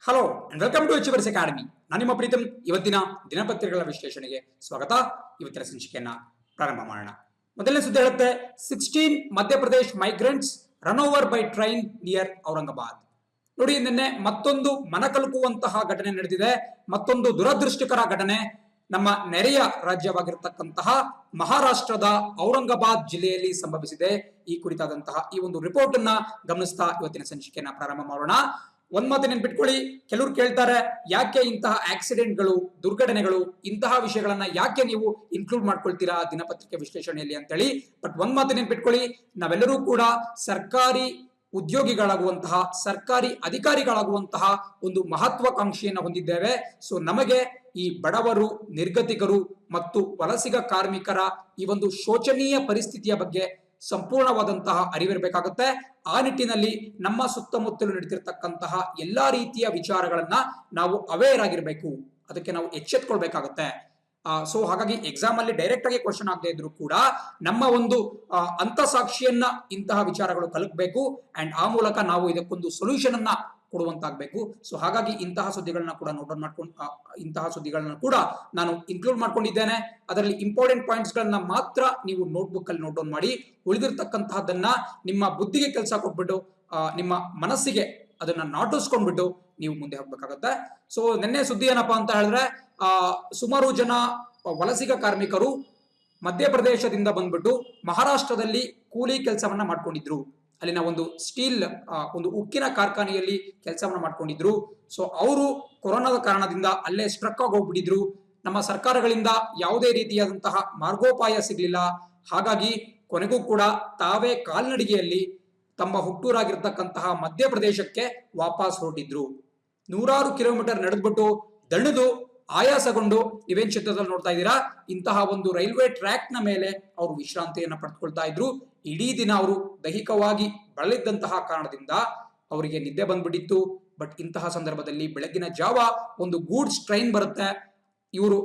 Hello and welcome to achievers academy. ನಾನು ನಿಮ್ಮ ಪ್ರೀತಮ್. ಇವತ್ತಿನ ದಿನಪತ್ರಿಕೆಗಳ ವಿಶ್ಲೇಷಣೆಗೆ ಸ್ವಾಗತ. ಇವತ್ತಿನ ಸಂಚಿಕೆಯನ್ನ ಪ್ರಾರಂಭ ಮಾಡೋಣ. ಮೊದಲನೇ ಸುದ್ದಿ ಹೇಳುತ್ತೆ, 16 Madhya Pradesh migrants run over by train near Aurangabad. ನೋಡಿ, ನಿನ್ನೆ ಮತ್ತೊಂದು ಮನಕಲುಕುವಂತಹ ಘಟನೆ ನಡೆದಿದೆ. ಮತ್ತೊಂದು ದುರದೃಷ್ಟಕರ ಘಟನೆ ನಮ್ಮ ನೆರೆಯ ರಾಜ್ಯವಾಗಿರತಕ್ಕಂತಹ ಮಹಾರಾಷ್ಟ್ರದ ಔರಂಗಾಬಾದ್ ಜಿಲ್ಲೆಯಲ್ಲಿ ಸಂಭವಿಸಿದೆ. ಈ ಕುರಿತಾದಂತಹ ಈ ಒಂದು ರಿಪೋರ್ಟ್ ಅನ್ನ ಗಮನಿಸ್ತಾ ಇವತ್ತಿನ ಸಂಚಿಕೆಯನ್ನ ಪ್ರಾರಂಭ ಮಾಡೋಣ. ಒಂದ್ ಮಾತು ನೆನ್ಪಿಟ್ಕೊಳ್ಳಿ, ಕೆಲವರು ಕೇಳ್ತಾರೆ, ಯಾಕೆ ಇಂತಹ ಆಕ್ಸಿಡೆಂಟ್ಗಳು, ದುರ್ಘಟನೆಗಳು, ಇಂತಹ ವಿಷಯಗಳನ್ನ ಯಾಕೆ ನೀವು ಇನ್ಕ್ಲೂಡ್ ಮಾಡ್ಕೊಳ್ತೀರಾ ದಿನಪತ್ರಿಕೆ ವಿಶ್ಲೇಷಣೆಯಲ್ಲಿ ಅಂತೇಳಿ. ಬಟ್ ಒಂದ್ ಮಾತು ನೆನ್ಪಿಟ್ಕೊಳ್ಳಿ, ನಾವೆಲ್ಲರೂ ಕೂಡ ಸರ್ಕಾರಿ ಉದ್ಯೋಗಿಗಳಾಗುವಂತಹ, ಸರ್ಕಾರಿ ಅಧಿಕಾರಿಗಳಾಗುವಂತಹ ಒಂದು ಮಹತ್ವಾಕಾಂಕ್ಷೆಯನ್ನು ಹೊಂದಿದ್ದೇವೆ. ಸೊ ನಮಗೆ ಈ ಬಡವರು, ನಿರ್ಗತಿಕರು ಮತ್ತು ವಲಸಿಗ ಕಾರ್ಮಿಕರ ಈ ಒಂದು ಶೋಚನೀಯ ಪರಿಸ್ಥಿತಿಯ ಬಗ್ಗೆ ಸಂಪೂರ್ಣವಾದಂತಹ ಅರಿವಿರಬೇಕಾಗುತ್ತೆ. ಆ ನಿಟ್ಟಿನಲ್ಲಿ ನಮ್ಮ ಸುತ್ತಮುತ್ತಲು ನಡೀತಿರ್ತಕ್ಕಂತಹ ಎಲ್ಲಾ ರೀತಿಯ ವಿಚಾರಗಳನ್ನ ನಾವು ಅವೇರ್ ಆಗಿರ್ಬೇಕು, ಅದಕ್ಕೆ ನಾವು ಎಚ್ಚೆತ್ಕೊಳ್ಬೇಕಾಗುತ್ತೆ. ಸೊ ಹಾಗಾಗಿ ಎಕ್ಸಾಮ್ ಅಲ್ಲಿ ಡೈರೆಕ್ಟ್ ಆಗಿ ಕ್ವಶನ್ ಆಗದೆ ಇದ್ರು ಕೂಡ ನಮ್ಮ ಒಂದು ಅಂತಸಾಕ್ಷಿಯನ್ನ ಇಂತಹ ವಿಚಾರಗಳು ಕಲಕಬೇಕು ಅಂಡ್ ಆ ಮೂಲಕ ನಾವು ಇದಕ್ಕೊಂದು ಸೊಲ್ಯೂಷನ್ ಅನ್ನ ಕೊಡುವಂತಾಗಬೇಕು. ಸೊ ಹಾಗಾಗಿ ಇಂತಹ ಸುದ್ದಿಗಳನ್ನ ಕೂಡ ಇಂತಹ ಸುದ್ದಿಗಳನ್ನ ಕೂಡ ನಾನು ಇನ್ಕ್ಲೂಡ್ ಮಾಡ್ಕೊಂಡಿದ್ದೇನೆ. ಅದರಲ್ಲಿ ಇಂಪಾರ್ಟೆಂಟ್ ಪಾಯಿಂಟ್ಸ್ ಗಳನ್ನ ಮಾತ್ರ ನೀವು ನೋಟ್ಬುಕ್ ಅಲ್ಲಿ ನೋಟ್ ಡೌನ್ ಮಾಡಿ, ಉಳಿದಿರ್ತಕ್ಕಂತಹದನ್ನ ನಿಮ್ಮ ಬುದ್ಧಿಗೆ ಕೆಲಸ ಕೊಟ್ಬಿಟ್ಟು ನಿಮ್ಮ ಮನಸ್ಸಿಗೆ ಅದನ್ನ ನಾಟಿಸ್ಕೊಂಡ್ಬಿಟ್ಟು ನೀವು ಮುಂದೆ ಹೋಗ್ಬೇಕಾಗತ್ತೆ. ಸೊ ನಿನ್ನೆ ಸುದ್ದಿ ಏನಪ್ಪಾ ಅಂತ ಹೇಳಿದ್ರೆ, ಸುಮಾರು ಜನ ವಲಸಿಗ ಕಾರ್ಮಿಕರು ಮಧ್ಯಪ್ರದೇಶದಿಂದ ಬಂದ್ಬಿಟ್ಟು ಮಹಾರಾಷ್ಟ್ರದಲ್ಲಿ ಕೂಲಿ ಕೆಲಸವನ್ನ ಮಾಡ್ಕೊಂಡಿದ್ರು. ಅಲ್ಲಿನ ಒಂದು ಸ್ಟೀಲ್, ಒಂದು ಉಕ್ಕಿನ ಕಾರ್ಖಾನೆಯಲ್ಲಿ ಕೆಲಸವನ್ನ ಮಾಡ್ಕೊಂಡಿದ್ರು. ಸೊ ಅವರು ಕೊರೋನಾದ ಕಾರಣದಿಂದ ಅಲ್ಲೇ ಸ್ಟ್ರಕ್ ಆಗಿ ಹೋಗ್ಬಿಟ್ಟಿದ್ರು. ನಮ್ಮ ಸರ್ಕಾರಗಳಿಂದ ಯಾವುದೇ ರೀತಿಯಾದಂತಹ ಮಾರ್ಗೋಪಾಯ ಸಿಗ್ಲಿಲ್ಲ. ಹಾಗಾಗಿ ಕೊನೆಗೂ ಕೂಡ ತಾವೇ ಕಾಲ್ನಡಿಗೆಯಲ್ಲಿ ತಮ್ಮ ಹುಟ್ಟೂರಾಗಿರ್ತಕ್ಕಂತಹ ಮಧ್ಯಪ್ರದೇಶಕ್ಕೆ ವಾಪಸ್ ಹೊರಟಿದ್ರು. 100 ಕಿಲೋಮೀಟರ್ ನಡೆದ್ಬಿಟ್ಟು ದಣಿದು ಆಯಾಸಗೊಂಡು ನೀವೇನ್ ಚಿತ್ರದಲ್ಲಿ ನೋಡ್ತಾ ಇದ್ದೀರಾ, ಇಂತಹ ಒಂದು ರೈಲ್ವೆ ಟ್ರ್ಯಾಕ್ ನ ಮೇಲೆ ಅವರು ವಿಶ್ರಾಂತಿಯನ್ನ ಪಡೆದುಕೊಳ್ತಾ ಇದ್ರು. ಇಡೀ ದಿನ ಅವರು ದೈಹಿಕವಾಗಿ ಬಳಲಿದ್ದಂತಹ ಕಾರಣದಿಂದ ಅವರಿಗೆ ನಿದ್ದೆ ಬಂದ್ಬಿಟ್ಟಿತ್ತು. ಬಟ್ ಇಂತಹ ಸಂದರ್ಭದಲ್ಲಿ ಬೆಳಗಿನ ಜಾವ ಒಂದು ಗೂಡ್ಸ್ ಟ್ರೈನ್ ಬರುತ್ತೆ. ಇವರು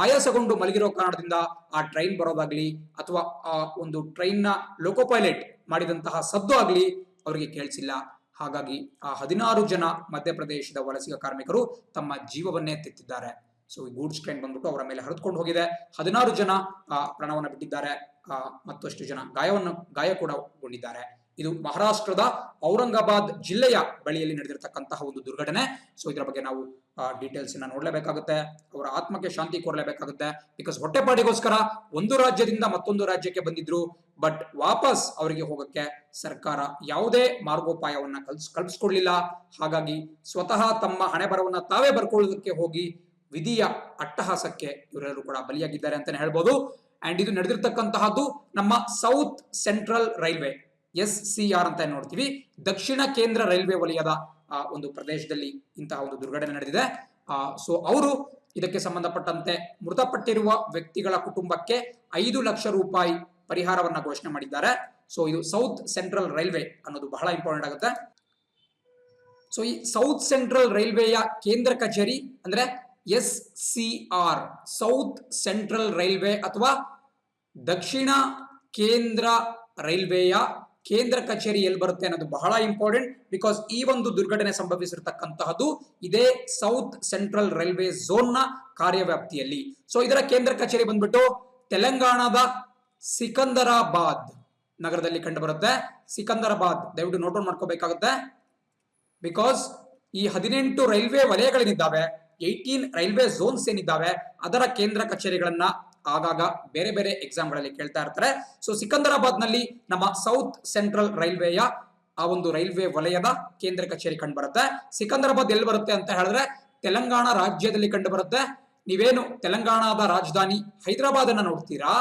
ಆಯಾಸಗೊಂಡು ಮಲಗಿರೋ ಕಾರಣದಿಂದ ಆ ಟ್ರೈನ್ ಬರೋದಾಗ್ಲಿ ಅಥವಾ ಆ ಒಂದು ಟ್ರೈನ್ ನ ಲೋಕೋ ಪೈಲಟ್ ಮಾಡಿದಂತಹ ಸದ್ದು ಆಗ್ಲಿ ಅವರಿಗೆ ಕೇಳಿಸಿಲ್ಲ. ಹಾಗಾಗಿ ಆ 16 ಜನ ಮಧ್ಯಪ್ರದೇಶದ ವಲಸಿಗ ಕಾರ್ಮಿಕರು ತಮ್ಮ ಜೀವವನ್ನೇ ತೆತ್ತಿದ್ದಾರೆ. ಸೊ ಈ ಗೂಡ್ಸ್ ಟ್ರೈನ್ ಬಂದ್ಬಿಟ್ಟು ಅವರ ಮೇಲೆ ಹರಿದುಕೊಂಡು ಹೋಗಿದೆ. 16 ಜನ ಪ್ರಾಣವನ್ನ ಬಿಟ್ಟಿದ್ದಾರೆ, ಮತ್ತಷ್ಟು ಜನ ಗಾಯ ಕೂಡ ಗೊಂಡಿದ್ದಾರೆ. ಇದು ಮಹಾರಾಷ್ಟ್ರದ ಔರಂಗಾಬಾದ್ ಜಿಲ್ಲೆಯ ಬಳಿಯಲ್ಲಿ ನಡೆದಿರತಕ್ಕಂತಹ ಒಂದು ದುರ್ಘಟನೆ. ಸೊ ಇದರ ಬಗ್ಗೆ ನಾವು ಡೀಟೇಲ್ಸ್ ಅನ್ನ ನೋಡ್ಲೇಬೇಕಾಗುತ್ತೆ. ಅವರ ಆತ್ಮಕ್ಕೆ ಶಾಂತಿ ಕೋರಲೇಬೇಕಾಗುತ್ತೆ. ಬಿಕಾಸ್ ಹೊಟ್ಟೆಪಾಡಿಗೋಸ್ಕರ ಒಂದು ರಾಜ್ಯದಿಂದ ಮತ್ತೊಂದು ರಾಜ್ಯಕ್ಕೆ ಬಂದಿದ್ರು. ಬಟ್ ವಾಪಸ್ ಅವರಿಗೆ ಹೋಗಕ್ಕೆ ಸರ್ಕಾರ ಯಾವುದೇ ಮಾರ್ಗೋಪಾಯವನ್ನ ಕಲ್ಪಿಸ್ಕೊಡ್ಲಿಲ್ಲ. ಹಾಗಾಗಿ ಸ್ವತಃ ತಮ್ಮ ಹಣೆ ಬರವನ್ನ ತಾವೇ ಬರ್ಕೊಳ್ಳೋದಕ್ಕೆ ಹೋಗಿ ವಿಧಿಯ ಅಟ್ಟಹಾಸಕ್ಕೆ ಇವರೆಲ್ಲರೂ ಕೂಡ ಬಲಿಯಾಗಿದ್ದಾರೆ ಅಂತಾನೆ ಹೇಳ್ಬೋದು. ಅಂಡ್ ಇದು ನಡೆದಿರ್ತಕ್ಕಂತಹದ್ದು ನಮ್ಮ ಸೌತ್ ಸೆಂಟ್ರಲ್ ರೈಲ್ವೆ, SCR ಅಂತ ನೋಡ್ತೀವಿ, ದಕ್ಷಿಣ ಕೇಂದ್ರ ರೈಲ್ವೆ ವಲಯದ ಒಂದು ಪ್ರದೇಶದಲ್ಲಿ ಇಂತಹ ಒಂದು ದುರ್ಘಟನೆ ನಡೆದಿದೆ. ಸೊ ಅವರು ಇದಕ್ಕೆ ಸಂಬಂಧಪಟ್ಟಂತೆ ಮೃತಪಟ್ಟಿರುವ ವ್ಯಕ್ತಿಗಳ ಕುಟುಂಬಕ್ಕೆ 5 ಲಕ್ಷ ರೂಪಾಯಿ ಪರಿಹಾರವನ್ನ ಘೋಷಣೆ ಮಾಡಿದ್ದಾರೆ. ಸೊ ಇದು ಸೌತ್ ಸೆಂಟ್ರಲ್ ರೈಲ್ವೆ ಅನ್ನೋದು ಬಹಳ ಇಂಪಾರ್ಟೆಂಟ್ ಆಗುತ್ತೆ. ಸೊ ಈ ಸೌತ್ ಸೆಂಟ್ರಲ್ ರೈಲ್ವೆಯ ಕೇಂದ್ರ ಕಚೇರಿ ಅಂದ್ರೆ SCR, ಸೌತ್ ಸೆಂಟ್ರಲ್ ರೈಲ್ವೆ ಅಥವಾ ದಕ್ಷಿಣ ಕೇಂದ್ರ ರೈಲ್ವೆಯ ಕೇಂದ್ರ ಕಚೇರಿ ಎಲ್ಲಿ ಬರುತ್ತೆ ಅನ್ನೋದು ಬಹಳ ಇಂಪಾರ್ಟೆಂಟ್. ಬಿಕಾಸ್ ಈ ಒಂದು ದುರ್ಘಟನೆ ಸಂಭವಿಸಿರ್ತಕ್ಕಂತಹದ್ದು ಇದೇ ಸೌತ್ ಸೆಂಟ್ರಲ್ ರೈಲ್ವೆ ಝೋನ್ ನ ಕಾರ್ಯವ್ಯಾಪ್ತಿಯಲ್ಲಿ. ಸೊ ಇದರ ಕೇಂದ್ರ ಕಚೇರಿ ಬಂದ್ಬಿಟ್ಟು ತೆಲಂಗಾಣದ ಸಿಕಂದರಾಬಾದ್ ನಗರದಲ್ಲಿ ಕಂಡು ಬರುತ್ತೆ. ಸಿಕಂದರಾಬಾದ್ ದಯವಿಟ್ಟು ನೋಟ್ ಡೌನ್ ಮಾಡ್ಕೋಬೇಕಾಗುತ್ತೆ. ಬಿಕಾಸ್ ಈ 18 ರೈಲ್ವೆ ವಲಯಗಳೇನಿದ್ದಾವೆ, 18 ರೈಲ್ವೆ ಝೋನ್ಸ್ ಏನಿದ್ದಾವೆ, ಅದರ ಕೇಂದ್ರ ಕಚೇರಿಗಳನ್ನ ಆಗಾಗ ಬೇರೆ ಬೇರೆ ಎಕ್ಸಾಮ್ ಗಳಲ್ಲಿ ಕೇಳ್ತಾ ಇರ್ತಾರೆ. ಸೊ ಸಿಕಂದರಾಬಾದ್ ನಲ್ಲಿ ನಮ್ಮ ಸೌತ್ ಸೆಂಟ್ರಲ್ ರೈಲ್ವೆಯ ಆ ಒಂದು ರೈಲ್ವೆ ವಲಯದ ಕೇಂದ್ರ ಕಚೇರಿ ಕಂಡು ಬರುತ್ತೆ. ಸಿಕಂದರಾಬಾದ್ ಎಲ್ಲಿ ಬರುತ್ತೆ ಅಂತ ಹೇಳಿದ್ರೆ ತೆಲಂಗಾಣ ರಾಜ್ಯದಲ್ಲಿ ಕಂಡು ಬರುತ್ತೆ. ನೀವೇನು ತೆಲಂಗಾಣದ ರಾಜಧಾನಿ ಹೈದರಾಬಾದ್ ಅನ್ನ ನೋಡ್ತೀರಾ,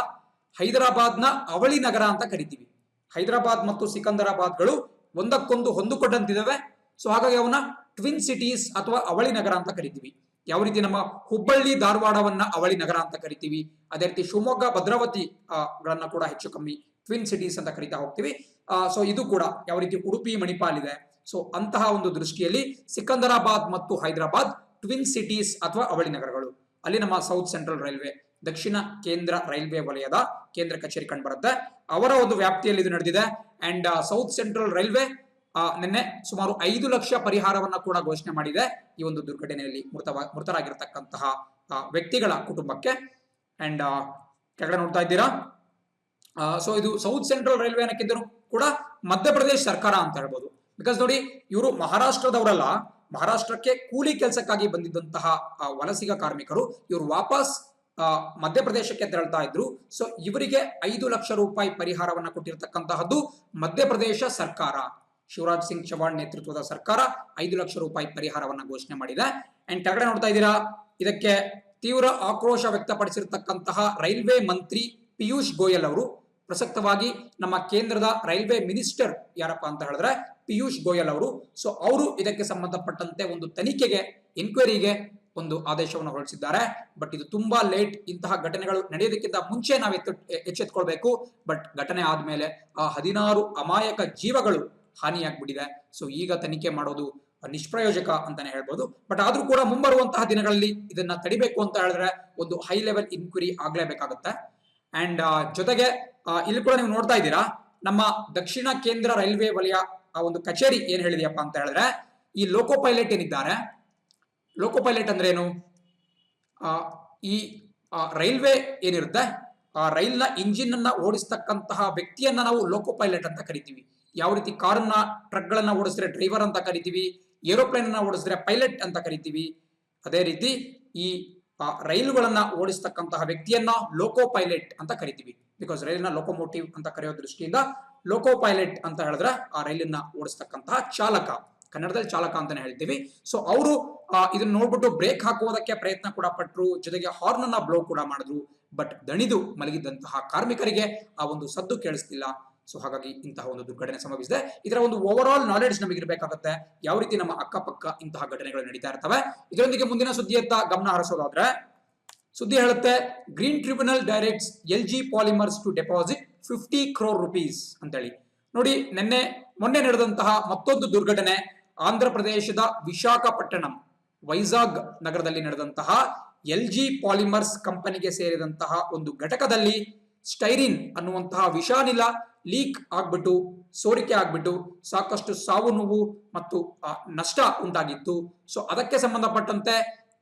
ಹೈದರಾಬಾದ್ ನ ಅವಳಿ ನಗರ ಅಂತ ಕರಿತೀವಿ. ಹೈದರಾಬಾದ್ ಮತ್ತು ಸಿಕಂದರಾಬಾದ್ಗಳು ಒಂದಕ್ಕೊಂದು ಹೊಂದಿಕೊಂಡಂತಿದ್ದಾವೆ. ಸೊ ಹಾಗಾಗಿ ಅವನ್ನ ಟ್ವಿನ್ ಸಿಟೀಸ್ ಅಥವಾ ಅವಳಿ ನಗರ ಅಂತ ಕರಿತೀವಿ. ಯಾವ ರೀತಿ ನಮ್ಮ ಹುಬ್ಬಳ್ಳಿ ಧಾರವಾಡವನ್ನ ಅವಳಿ ನಗರ ಅಂತ ಕರಿತೀವಿ, ಅದೇ ರೀತಿ ಶಿವಮೊಗ್ಗ ಭದ್ರಾವತಿ ಗಳನ್ನ ಕೂಡ ಹೆಚ್ಚು ಕಮ್ಮಿ ಟ್ವಿನ್ ಸಿಟೀಸ್ ಅಂತ ಕರಿತಾ ಹೋಗ್ತೀವಿ. ಸೊ ಇದು ಕೂಡ ಯಾವ ರೀತಿ ಉಡುಪಿ ಮಣಿಪಾಲ್ ಇದೆ. ಸೊ ಅಂತಹ ಒಂದು ದೃಷ್ಟಿಯಲ್ಲಿ ಸಿಕಂದರಾಬಾದ್ ಮತ್ತು ಹೈದರಾಬಾದ್ ಟ್ವಿನ್ ಸಿಟೀಸ್ ಅಥವಾ ಅವಳಿ ನಗರಗಳು. ಅಲ್ಲಿ ನಮ್ಮ ಸೌತ್ ಸೆಂಟ್ರಲ್ ರೈಲ್ವೆ, ದಕ್ಷಿಣ ಕೇಂದ್ರ ರೈಲ್ವೆ ವಲಯದ ಕೇಂದ್ರ ಕಚೇರಿ ಕಂಡು ಬರುತ್ತೆ. ಅವರ ಒಂದು ವ್ಯಾಪ್ತಿಯಲ್ಲಿ ಇದು ನಡೆದಿದೆ. ಅಂಡ್ ಸೌತ್ ಸೆಂಟ್ರಲ್ ರೈಲ್ವೆ ನಿನ್ನೆ ಸುಮಾರು 5 ಲಕ್ಷ ಪರಿಹಾರವನ್ನ ಕೂಡ ಘೋಷಣೆ ಮಾಡಿದೆ ಈ ಒಂದು ದುರ್ಘಟನೆಯಲ್ಲಿ ಮೃತರಾಗಿರ್ತಕ್ಕಂತಹ ವ್ಯಕ್ತಿಗಳ ಕುಟುಂಬಕ್ಕೆ. ಅಂಡ್ ಕೆಳಗಡೆ ನೋಡ್ತಾ ಇದ್ದೀರಾ, ಸೊ ಇದು ಸೌತ್ ಸೆಂಟ್ರಲ್ ರೈಲ್ವೆ ಅನ್ನಕ್ಕಿಂತ ಕೂಡ ಮಧ್ಯಪ್ರದೇಶ ಸರ್ಕಾರ ಅಂತ ಹೇಳ್ಬೋದು. ಬಿಕಾಸ್ ನೋಡಿ, ಇವರು ಮಹಾರಾಷ್ಟ್ರದವರಲ್ಲ, ಮಹಾರಾಷ್ಟ್ರಕ್ಕೆ ಕೂಲಿ ಕೆಲಸಕ್ಕಾಗಿ ಬಂದಿದ್ದಂತಹ ವಲಸಿಗ ಕಾರ್ಮಿಕರು. ಇವರು ವಾಪಸ್ ಮಧ್ಯಪ್ರದೇಶಕ್ಕೆ ತೆರಳ್ತಾ ಇದ್ರು. ಸೊ ಇವರಿಗೆ 5 ಲಕ್ಷ ರೂಪಾಯಿ ಪರಿಹಾರವನ್ನ ಕೊಟ್ಟಿರ್ತಕ್ಕಂತಹದ್ದು ಮಧ್ಯಪ್ರದೇಶ ಸರ್ಕಾರ. ಶಿವರಾಜ್ ಸಿಂಗ್ ಚೌಹಾಣ್ ನೇತೃತ್ವದ ಸರ್ಕಾರ 5 ಲಕ್ಷ ರೂಪಾಯಿ ಪರಿಹಾರವನ್ನ ಘೋಷಣೆ ಮಾಡಿದೆ. ಅಂಡ್ ಕೆಳಗಡೆ ನೋಡ್ತಾ ಇದ್ದೀರಾ, ಇದಕ್ಕೆ ತೀವ್ರ ಆಕ್ರೋಶ ವ್ಯಕ್ತಪಡಿಸಿರ್ತಕ್ಕಂತಹ ರೈಲ್ವೆ ಮಂತ್ರಿ ಪಿಯೂಷ್ ಗೋಯಲ್ ಅವರು, ಪ್ರಸಕ್ತವಾಗಿ ನಮ್ಮ ಕೇಂದ್ರದ ರೈಲ್ವೆ ಮಿನಿಸ್ಟರ್ ಯಾರಪ್ಪ ಅಂತ ಹೇಳಿದ್ರೆ ಪಿಯೂಷ್ ಗೋಯಲ್ ಅವರು. ಸೊ ಅವರು ಇದಕ್ಕೆ ಸಂಬಂಧಪಟ್ಟಂತೆ ಒಂದು ತನಿಖೆಗೆ, ಎನ್ಕ್ವೈರಿಗೆ ಒಂದು ಆದೇಶವನ್ನು ಹೊರಡಿಸಿದ್ದಾರೆ. ಬಟ್ ಇದು ತುಂಬಾ ಲೇಟ್. ಇಂತಹ ಘಟನೆಗಳು ನಡೆಯೋದಕ್ಕಿಂತ ಮುಂಚೆ ನಾವು ಎಚ್ಚೆತ್ಕೊಳ್ಬೇಕು. ಬಟ್ ಘಟನೆ ಆದ್ಮೇಲೆ 16 ಅಮಾಯಕ ಜೀವಗಳು ಹಾನಿಯಾಗ್ಬಿಟ್ಟಿದೆ. ಸೊ ಈಗ ತನಿಖೆ ಮಾಡೋದು ನಿಷ್ಪ್ರಯೋಜಕ ಅಂತಾನೆ ಹೇಳ್ಬೋದು. ಬಟ್ ಆದ್ರೂ ಕೂಡ ಮುಂಬರುವಂತಹ ದಿನಗಳಲ್ಲಿ ಇದನ್ನ ತಡಿಬೇಕು ಅಂತ ಹೇಳಿದ್ರೆ ಒಂದು ಹೈ ಲೆವೆಲ್ ಇನ್ಕ್ವೈರಿ ಆಗ್ಲೇಬೇಕಾಗುತ್ತೆ. ಅಂಡ್ ಜೊತೆಗೆ ಇಲ್ಲಿ ಕೂಡ ನೀವು ನೋಡ್ತಾ ಇದ್ದೀರಾ, ನಮ್ಮ ದಕ್ಷಿಣ ಕೇಂದ್ರ ರೈಲ್ವೆ ವಲಯ ಒಂದು ಕಚೇರಿ ಏನ್ ಹೇಳಿದೆಯಪ್ಪ ಅಂತ ಹೇಳಿದ್ರೆ, ಈ ಲೋಕೋ ಪೈಲಟ್ ಏನಿದ್ದಾರೆ, ಲೋಕೋ ಪೈಲಟ್ ಅಂದ್ರೆ ಏನು, ಈ ರೈಲ್ವೆ ಏನಿರುತ್ತೆ, ಆ ರೈಲ್ನ ಇಂಜಿನ್ ಅನ್ನ ಓಡಿಸ್ತಕ್ಕಂತಹ ವ್ಯಕ್ತಿಯನ್ನ ನಾವು ಲೋಕೋ ಪೈಲಟ್ ಅಂತ ಕರಿತೀವಿ. ಯಾವ ರೀತಿ ಕಾರನ್ನ, ಟ್ರಕ್ ಗಳನ್ನ ಓಡಿಸಿದ್ರೆ ಡ್ರೈವರ್ ಅಂತ ಕರಿತೀವಿ, ಏರೋಪ್ಲೇನ್ ಅನ್ನ ಓಡಿಸಿದ್ರೆ ಪೈಲಟ್ ಅಂತ ಕರಿತೀವಿ. ಅದೇ ರೀತಿ ಈ ರೈಲುಗಳನ್ನ ಓಡಿಸ್ತಕ್ಕಂತಹ ವ್ಯಕ್ತಿಯನ್ನ ಲೋಕೋ ಪೈಲಟ್ ಅಂತ ಕರಿತೀವಿ. ಬಿಕಾಸ್ ರೈಲಿನ ಲೋಕೋಮೋಟಿವ್ ಅಂತ ಕರೆಯೋ ದೃಷ್ಟಿಯಿಂದ ಲೋಕೋ ಪೈಲಟ್ ಅಂತ ಹೇಳಿದ್ರೆ ಆ ರೈಲನ್ನ ಓಡಿಸ್ತಕ್ಕಂತಹ ಚಾಲಕ, ಕನ್ನಡದಲ್ಲಿ ಚಾಲಕ ಅಂತಾನೆ ಹೇಳ್ತೀವಿ. ಸೊ ಅವರು ಇದನ್ನ ನೋಡ್ಬಿಟ್ಟು ಬ್ರೇಕ್ ಹಾಕುವುದಕ್ಕೆ ಪ್ರಯತ್ನ ಕೂಡ ಪಟ್ರು, ಜೊತೆಗೆ ಹಾರ್ನ್ ಅನ್ನ ಬ್ಲೋ ಕೂಡ ಮಾಡಿದ್ರು. ಬಟ್ ದಣಿದು ಮಲಗಿದ್ದಂತಹ ಕಾರ್ಮಿಕರಿಗೆ ಆ ಒಂದು ಸದ್ದು ಕೇಳಿಸ್ತಿಲ್ಲ. ಸೊ ಹಾಗಾಗಿ ಇಂತಹ ಒಂದು ದುರ್ಘಟನೆ ಸಂಭವಿಸಿದೆ. ಇದರ ಒಂದು ಓವರ್ ಆಲ್ ನಾಲೆಡ್ಜ್ ನಮಗೆ ಇರಬೇಕಾಗುತ್ತೆ, ಯಾವ ರೀತಿ ನಮ್ಮ ಅಕ್ಕಪಕ್ಕ ಇಂತಹ ಘಟನೆಗಳು ನಡೀತಾ ಇರ್ತವೆ. ಇದರೊಂದಿಗೆ ಮುಂದಿನ ಸುದ್ದಿಯತ್ತ ಗಮನ ಹರಿಸೋದಾದ್ರೆ, ಸುದ್ದಿ ಹೇಳುತ್ತೆ, green tribunal directs LG polymers to deposit 50 crore rupees ಅಂತೇಳಿ. ನೋಡಿ, ಮೊನ್ನೆ ನಡೆದಂತಹ ಮತ್ತೊಂದು ದುರ್ಘಟನೆ ಆಂಧ್ರ ಪ್ರದೇಶದ ವಿಶಾಖಪಟ್ಟಣಂ ವೈಜಾಗ್ ನಗರದಲ್ಲಿ ನಡೆದಂತಹ LG ಪಾಲಿಮರ್ಸ್ ಕಂಪನಿಗೆ ಸೇರಿದಂತಹ ಒಂದು ಘಟಕದಲ್ಲಿ ಸ್ಟೈರಿನ್ ಅನ್ನುವಂತಹ ವಿಷಾನಿಲ ಲೀಕ್ ಆಗ್ಬಿಟ್ಟು, ಸೋರಿಕೆ ಆಗ್ಬಿಟ್ಟು ಸಾಕಷ್ಟು ಸಾವು ನೋವು ಮತ್ತು ನಷ್ಟ ಉಂಟಾಗಿತ್ತು. ಸೊ ಅದಕ್ಕೆ ಸಂಬಂಧಪಟ್ಟಂತೆ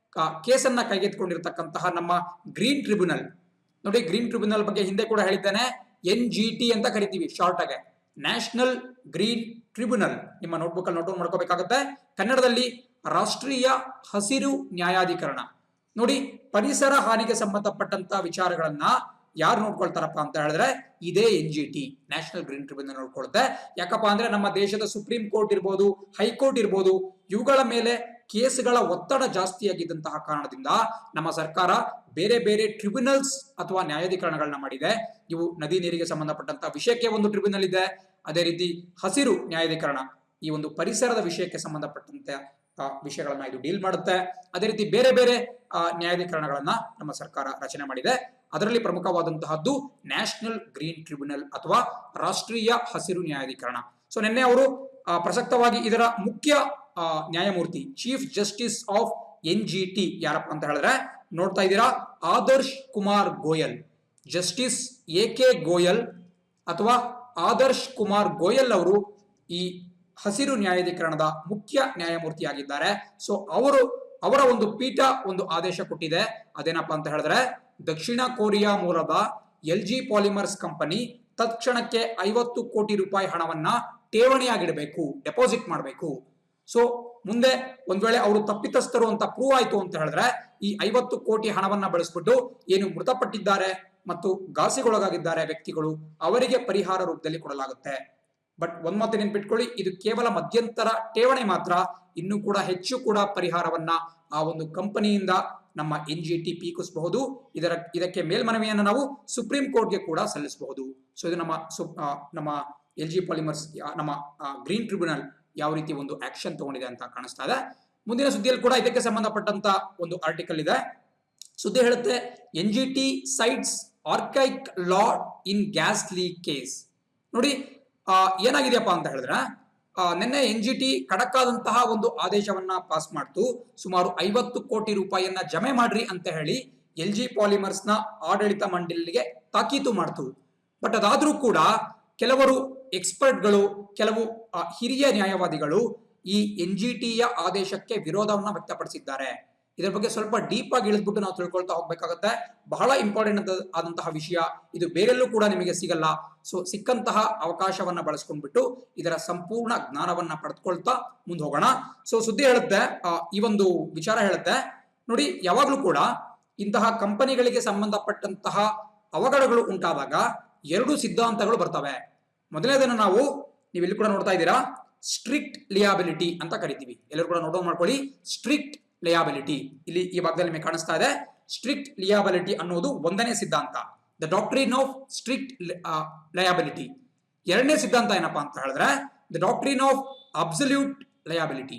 ಕೇಸನ್ನ ಕೈಗೆತ್ತಿಕೊಂಡಿರ್ತಕ್ಕಂತಹ ನಮ್ಮ ಗ್ರೀನ್ ಟ್ರಿಬ್ಯುನಲ್, ನೋಡಿ ಗ್ರೀನ್ ಟ್ರಿಬ್ಯುನಲ್ ಬಗ್ಗೆ ಹಿಂದೆ ಕೂಡ ಹೇಳಿದ್ದೇನೆ, NGT ಅಂತ ಕರಿತೀವಿ ಶಾರ್ಟ್ ಆಗಿ, ನ್ಯಾಷನಲ್ ಗ್ರೀನ್ ಟ್ರಿಬ್ಯುನಲ್. ನಿಮ್ಮ ನೋಟ್ಬುಕ್ ಅಲ್ಲಿ ನೋಟ್ ಮಾಡ್ಕೋಬೇಕಾಗುತ್ತೆ. ಕನ್ನಡದಲ್ಲಿ ರಾಷ್ಟ್ರೀಯ ಹಸಿರು ನ್ಯಾಯಾಧಿಕರಣ. ನೋಡಿ, ಪರಿಸರ ಹಾನಿಗೆ ಸಂಬಂಧಪಟ್ಟಂತ ವಿಚಾರಗಳನ್ನ ಯಾರು ನೋಡ್ಕೊಳ್ತಾರಪ್ಪ ಅಂತ ಹೇಳಿದ್ರೆ ಇದೇ NGT, ನ್ಯಾಷನಲ್ ಗ್ರೀನ್ ಟ್ರಿಬ್ಯುನಲ್ ನೋಡ್ಕೊಳುತ್ತೆ. ಯಾಕಪ್ಪ ಅಂದ್ರೆ ನಮ್ಮ ದೇಶದ ಸುಪ್ರೀಂ ಕೋರ್ಟ್ ಇರ್ಬೋದು, ಹೈಕೋರ್ಟ್ ಇರ್ಬೋದು, ಇವುಗಳ ಮೇಲೆ ಕೇಸ್ಗಳ ಒತ್ತಡ ಜಾಸ್ತಿಯಾಗಿದ್ದಂತಹ ಕಾರಣದಿಂದ ನಮ್ಮ ಸರ್ಕಾರ ಬೇರೆ ಬೇರೆ ಟ್ರಿಬ್ಯುನಲ್ಸ್ ಅಥವಾ ನ್ಯಾಯಾಧಿಕರಣಗಳನ್ನ ಮಾಡಿದೆ. ಇವು ನದಿ ನೀರಿಗೆ ಸಂಬಂಧಪಟ್ಟಂತಹ ವಿಷಯಕ್ಕೆ ಒಂದು ಟ್ರಿಬ್ಯುನಲ್ ಇದೆ. ಅದೇ ರೀತಿ ಹಸಿರು ನ್ಯಾಯಾಧಿಕರಣ ಈ ಒಂದು ಪರಿಸರದ ವಿಷಯಕ್ಕೆ ಸಂಬಂಧಪಟ್ಟಂತೆ ವಿಷಯಗಳನ್ನ ಇದು ಡೀಲ್ ಮಾಡುತ್ತೆ. ಅದೇ ರೀತಿ ಬೇರೆ ಬೇರೆ ನ್ಯಾಯಾಧಿಕರಣಗಳನ್ನ ನಮ್ಮ ಸರ್ಕಾರ ರಚನೆ ಮಾಡಿದೆ. ಅದರಲ್ಲಿ ಪ್ರಮುಖವಾದಂತಹದ್ದು ನ್ಯಾಷನಲ್ ಗ್ರೀನ್ ಟ್ರಿಬ್ಯುನಲ್ ಅಥವಾ ರಾಷ್ಟ್ರೀಯ ಹಸಿರು ನ್ಯಾಯಾಧಿಕರಣ. ಸೊ ನಿನ್ನೆ ಅವರು ಪ್ರಸಕ್ತವಾಗಿ ಇದರ ಮುಖ್ಯ ನ್ಯಾಯಮೂರ್ತಿ, ಚೀಫ್ ಜಸ್ಟಿಸ್ ಆಫ್ NGT ಯಾರಪ್ಪ ಅಂತ ಹೇಳಿದ್ರೆ ನೋಡ್ತಾ ಇದ್ದೀರಾ, ಆದರ್ಶ್ ಕುಮಾರ್ ಗೋಯಲ್. ಜಸ್ಟಿಸ್ AK ಗೋಯಲ್ ಅಥವಾ ಆದರ್ಶ್ ಕುಮಾರ್ ಗೋಯಲ್ ಅವರು ಈ ಹಸಿರು ನ್ಯಾಯಾಧಿಕರಣದ ಮುಖ್ಯ ನ್ಯಾಯಮೂರ್ತಿಯಾಗಿದ್ದಾರೆ. ಸೊ ಅವರ ಒಂದು ಪೀಠ ಒಂದು ಆದೇಶ ಕೊಟ್ಟಿದೆ. ಅದೇನಪ್ಪ ಅಂತ ಹೇಳಿದ್ರೆ, ದಕ್ಷಿಣ ಕೊರಿಯಾ ಮೂಲದ LG ಪಾಲಿಮರ್ಸ್ ಕಂಪನಿ ತತ್ಕ್ಷಣಕ್ಕೆ 50 ಕೋಟಿ ರೂಪಾಯಿ ಹಣವನ್ನ ಠೇವಣಿಯಾಗಿಡಬೇಕು, ಡೆಪಾಸಿಟ್ ಮಾಡಬೇಕು. ಸೊ ಮುಂದೆ ಒಂದ್ ವೇಳೆ ಅವರು ತಪ್ಪಿತಸ್ಥರು ಅಂತ ಪ್ರೂವ್ ಆಯ್ತು ಅಂತ ಹೇಳಿದ್ರೆ ಈ 50 ಕೋಟಿ ಹಣವನ್ನ ಬಳಸ್ಬಿಟ್ಟು ಏನು ಮೃತಪಟ್ಟಿದ್ದಾರೆ ಮತ್ತು ಘಾಸಿಗೊಳಗಾಗಿದ್ದಾರೆ ವ್ಯಕ್ತಿಗಳು, ಅವರಿಗೆ ಪರಿಹಾರ ರೂಪದಲ್ಲಿ ಕೊಡಲಾಗುತ್ತೆ. ಬಟ್ ಒಂದ್ ಮಾತು ನೆನ್ಪಿಟ್ಕೊಳ್ಳಿ, ಇದು ಕೇವಲ ಮಧ್ಯಂತರ ಠೇವಣಿ ಮಾತ್ರ. ಇನ್ನೂ ಕೂಡ ಹೆಚ್ಚು ಕೂಡ ಪರಿಹಾರವನ್ನ ಆ ಒಂದು ಕಂಪನಿಯಿಂದ ನಮ್ಮ NGT ಪೀಕಿಸಬಹುದು. ಇದಕ್ಕೆ ಮೇಲ್ಮನವಿಯನ್ನು ನಾವು ಸುಪ್ರೀಂ ಕೋರ್ಟ್ಗೆ ಕೂಡ ಸಲ್ಲಿಸಬಹುದು. ಸೊ ಇದು ನಮ್ಮ LG ಪಾಲಿಮರ್ಸ್, ನಮ್ಮ ಗ್ರೀನ್ ಟ್ರಿಬ್ಯುನಲ್ ಯಾವ ರೀತಿ ಒಂದು ಆಕ್ಷನ್ ತಗೊಂಡಿದೆ ಅಂತ ಕಾಣಿಸ್ತಾ ಇದೆ. ಮುಂದಿನ ಸುದ್ದಿಯಲ್ಲಿ ಕೂಡ ಇದಕ್ಕೆ ಸಂಬಂಧಪಟ್ಟಂತ ಒಂದು ಆರ್ಟಿಕಲ್ ಇದೆ. ಸುದ್ದಿ ಹೇಳುತ್ತೆ, NGT ಸೈಟ್ಸ್ ಆರ್ಕೈಕ್ ಲಾ ಇನ್ ಗ್ಯಾಸ್ ಲೀಕ್ ಕೇಸ್. ನೋಡಿ, ಏನಾಗಿದೆಯಪ್ಪ ಅಂತ ಹೇಳಿದ್ರೆ, ನಿನ್ನೆ NGT ಖಡಕ್ ಆದಂತಹ ಒಂದು ಆದೇಶವನ್ನ ಪಾಸ್ ಮಾಡ್ತು. ಸುಮಾರು 50 ಕೋಟಿ ರೂಪಾಯಿಯನ್ನ ಜಮೆ ಮಾಡ್ರಿ ಅಂತ ಹೇಳಿ LG ಪಾಲಿಮರ್ಸ್ ನ ಆಡಳಿತ ಮಂಡಳಿಗೆ ತಾಕೀತು ಮಾಡ್ತು. ಬಟ್ ಅದಾದ್ರೂ ಕೂಡ ಕೆಲವರು ಎಕ್ಸ್ಪರ್ಟ್ಗಳು, ಕೆಲವು ಹಿರಿಯ ನ್ಯಾಯವಾದಿಗಳು ಈ NGTಯ ಆದೇಶಕ್ಕೆ ವಿರೋಧವನ್ನ ವ್ಯಕ್ತಪಡಿಸಿದ್ದಾರೆ. ಇದರ ಬಗ್ಗೆ ಸ್ವಲ್ಪ ಡೀಪ್ ಆಗಿ ಇಳಿದ್ಬಿಟ್ಟು ನಾವು ತಿಳ್ಕೊಳ್ತಾ ಹೋಗ್ಬೇಕಾಗತ್ತೆ. ಬಹಳ ಇಂಪಾರ್ಟೆಂಟ್ ಆದಂತಹ ವಿಷಯ ಇದು, ಬೇರೆಲ್ಲೂ ಕೂಡ ನಿಮಗೆ ಸಿಗಲ್ಲ. ಸೊ ಸಿಕ್ಕಂತಹ ಅವಕಾಶವನ್ನ ಬಳಸ್ಕೊಂಡ್ಬಿಟ್ಟು ಇದರ ಸಂಪೂರ್ಣ ಜ್ಞಾನವನ್ನ ಪಡೆದುಕೊಳ್ತಾ ಮುಂದೆ ಹೋಗೋಣ. ಸೊ ಸುದ್ದಿ ಹೇಳುತ್ತೆ, ಈ ಒಂದು ವಿಚಾರ ಹೇಳುತ್ತೆ ನೋಡಿ, ಯಾವಾಗ್ಲೂ ಕೂಡ ಇಂತಹ ಕಂಪನಿಗಳಿಗೆ ಸಂಬಂಧಪಟ್ಟಂತಹ ಅವಘಡಗಳು ಉಂಟಾದಾಗ ಎರಡು ಸಿದ್ಧಾಂತಗಳು ಬರ್ತವೆ. ಮೊದಲನೇದನ್ನು ನಾವು ನೀವಿಲ್ಲಿ ಕೂಡ ನೋಡ್ತಾ ಇದ್ದೀರಾ, ಸ್ಟ್ರಿಕ್ಟ್ ಲಿಯಾಬಿಲಿಟಿ ಅಂತ ಕರಿತೀವಿ. ಎಲ್ಲರೂ ಕೂಡ ನೋಟ್ ಮಾಡ್ಕೊಳ್ಳಿ, ಸ್ಟ್ರಿಕ್ಟ್ ಲಿಯಾಬಿಲಿಟಿ. ಇಲ್ಲಿ ಈ ಭಾಗದಲ್ಲಿ ನಿಮಗೆ ಕಾಣಿಸ್ತಾ ಇದೆ. ಸ್ಟ್ರಿಕ್ಟ್ ಲಿಯಾಬಿಲಿಟಿ ಅನ್ನೋದು ಒಂದನೇ ಸಿದ್ಧಾಂತ, the doctrine of strict liability. ಎರಡನೇ ಸಿದ್ಧಾಂತ ಏನಪ್ಪಾ ಅಂತ ಹೇಳಿದ್ರೆ the doctrine of absolute liability.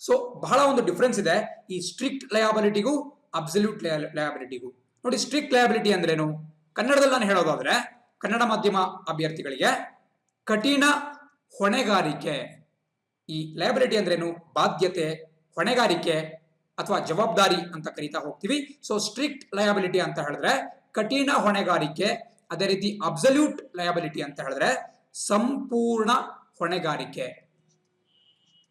So ಬಹಳ ಒಂದು ಡಿಫ್ರೆನ್ಸ್ ಇದೆ ಈ ಸ್ಟ್ರಿಕ್ಟ್ ಲಯಾಬಿಲಿಟಿಗೂ ಅಬ್ಸಲ್ಯೂಟ್ ಲಯಾಬಿಲಿಟಿಗೂ. ನೋಡಿ, ಸ್ಟ್ರಿಕ್ಟ್ ಲಯಾಬಿಲಿಟಿ ಅಂದ್ರೇನು? ಕನ್ನಡದಲ್ಲಿ ನಾನು ಹೇಳೋದಾದ್ರೆ, ಕನ್ನಡ ಮಾಧ್ಯಮ ಅಭ್ಯರ್ಥಿಗಳಿಗೆ ಕಠಿಣ ಹೊಣೆಗಾರಿಕೆ. ಈ ಲಯಾಬಿಲಿಟಿ ಅಂದ್ರೇನು? ಬಾಧ್ಯತೆ, ಹೊಣೆಗಾರಿಕೆ ಅಥವಾ ಜವಾಬ್ದಾರಿ ಅಂತ ಕರೀತಾ ಹೋಗ್ತೀವಿ. ಸೊ ಸ್ಟ್ರಿಕ್ಟ್ ಲಯಾಬಿಲಿಟಿ ಅಂತ ಹೇಳಿದ್ರೆ ಕಠಿಣ ಹೊಣೆಗಾರಿಕೆ. ಅದೇ ರೀತಿ ಅಬ್ಸಲ್ಯೂಟ್ ಲಯಾಬಿಲಿಟಿ ಅಂತ ಹೇಳಿದ್ರೆ ಸಂಪೂರ್ಣ ಹೊಣೆಗಾರಿಕೆ.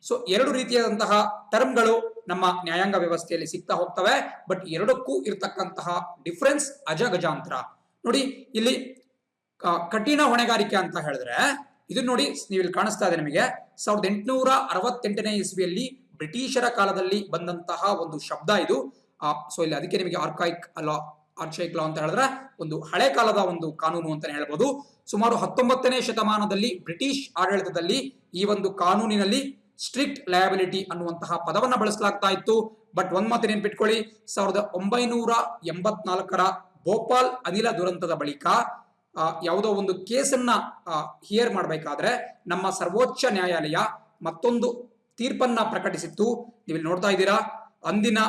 ಸೊ ಎರಡು ರೀತಿಯಾದಂತಹ ಟರ್ಮ್ಗಳು ನಮ್ಮ ನ್ಯಾಯಾಂಗ ವ್ಯವಸ್ಥೆಯಲ್ಲಿ ಸಿಗ್ತಾ ಹೋಗ್ತವೆ. ಬಟ್ ಎರಡಕ್ಕೂ ಇರತಕ್ಕಂತಹ ಡಿಫರೆನ್ಸ್ ಅಜಗಜಾಂತರ. ನೋಡಿ, ಇಲ್ಲಿ ಕಠಿಣ ಹೊಣೆಗಾರಿಕೆ ಅಂತ ಹೇಳಿದ್ರೆ ಇದು ನೋಡಿ, ನೀವು ಇಲ್ಲಿ ಕಾಣಿಸ್ತಾ ಇದೆ ನಿಮಗೆ, 1868ನೇ ಇಸ್ವಿಯಲ್ಲಿ ಬ್ರಿಟಿಷರ ಕಾಲದಲ್ಲಿ ಬಂದಂತಹ ಒಂದು ಶಬ್ದ ಇದು. ಸೊ ಇಲ್ಲಿ ಅದಕ್ಕೆ ನಿಮಗೆ ಆರ್ಕೈಕ್ ಲಾ ಅಂತ ಹೇಳಿದ್ರೆ ಒಂದು ಹಳೆ ಕಾಲದ ಒಂದು ಕಾನೂನು ಅಂತಾನೆ ಹೇಳ್ಬೋದು. ಸುಮಾರು 19ನೇ ಶತಮಾನದಲ್ಲಿ ಬ್ರಿಟಿಷ್ ಆಡಳಿತದಲ್ಲಿ ಈ ಒಂದು ಕಾನೂನಿನಲ್ಲಿ ಸ್ಟ್ರಿಕ್ಟ್ ಲಯಾಬಿಲಿಟಿ ಅನ್ನುವಂತಹ ಪದವನ್ನ ಬಳಸಲಾಗ್ತಾ ಇತ್ತು. ಬಟ್ ಒಂದ್ ಮಾತು ನೆನ್ಪಿಟ್ಕೊಳ್ಳಿ, 1984ರ ಭೋಪಾಲ್ ಅನಿಲ ದುರಂತದ ಬಳಿಕ ಯಾವುದೋ ಒಂದು ಕೇಸನ್ನ ಹಿಯರ್ ಮಾಡಬೇಕಾದ್ರೆ ನಮ್ಮ ಸರ್ವೋಚ್ಚ ನ್ಯಾಯಾಲಯ ಮತ್ತೊಂದು ತೀರ್ಪನ್ನ ಪ್ರಕಟಿಸಿತ್ತು. ನೀವು ನೋಡ್ತಾ ಇದ್ದೀರಾ, ಅಂದಿನ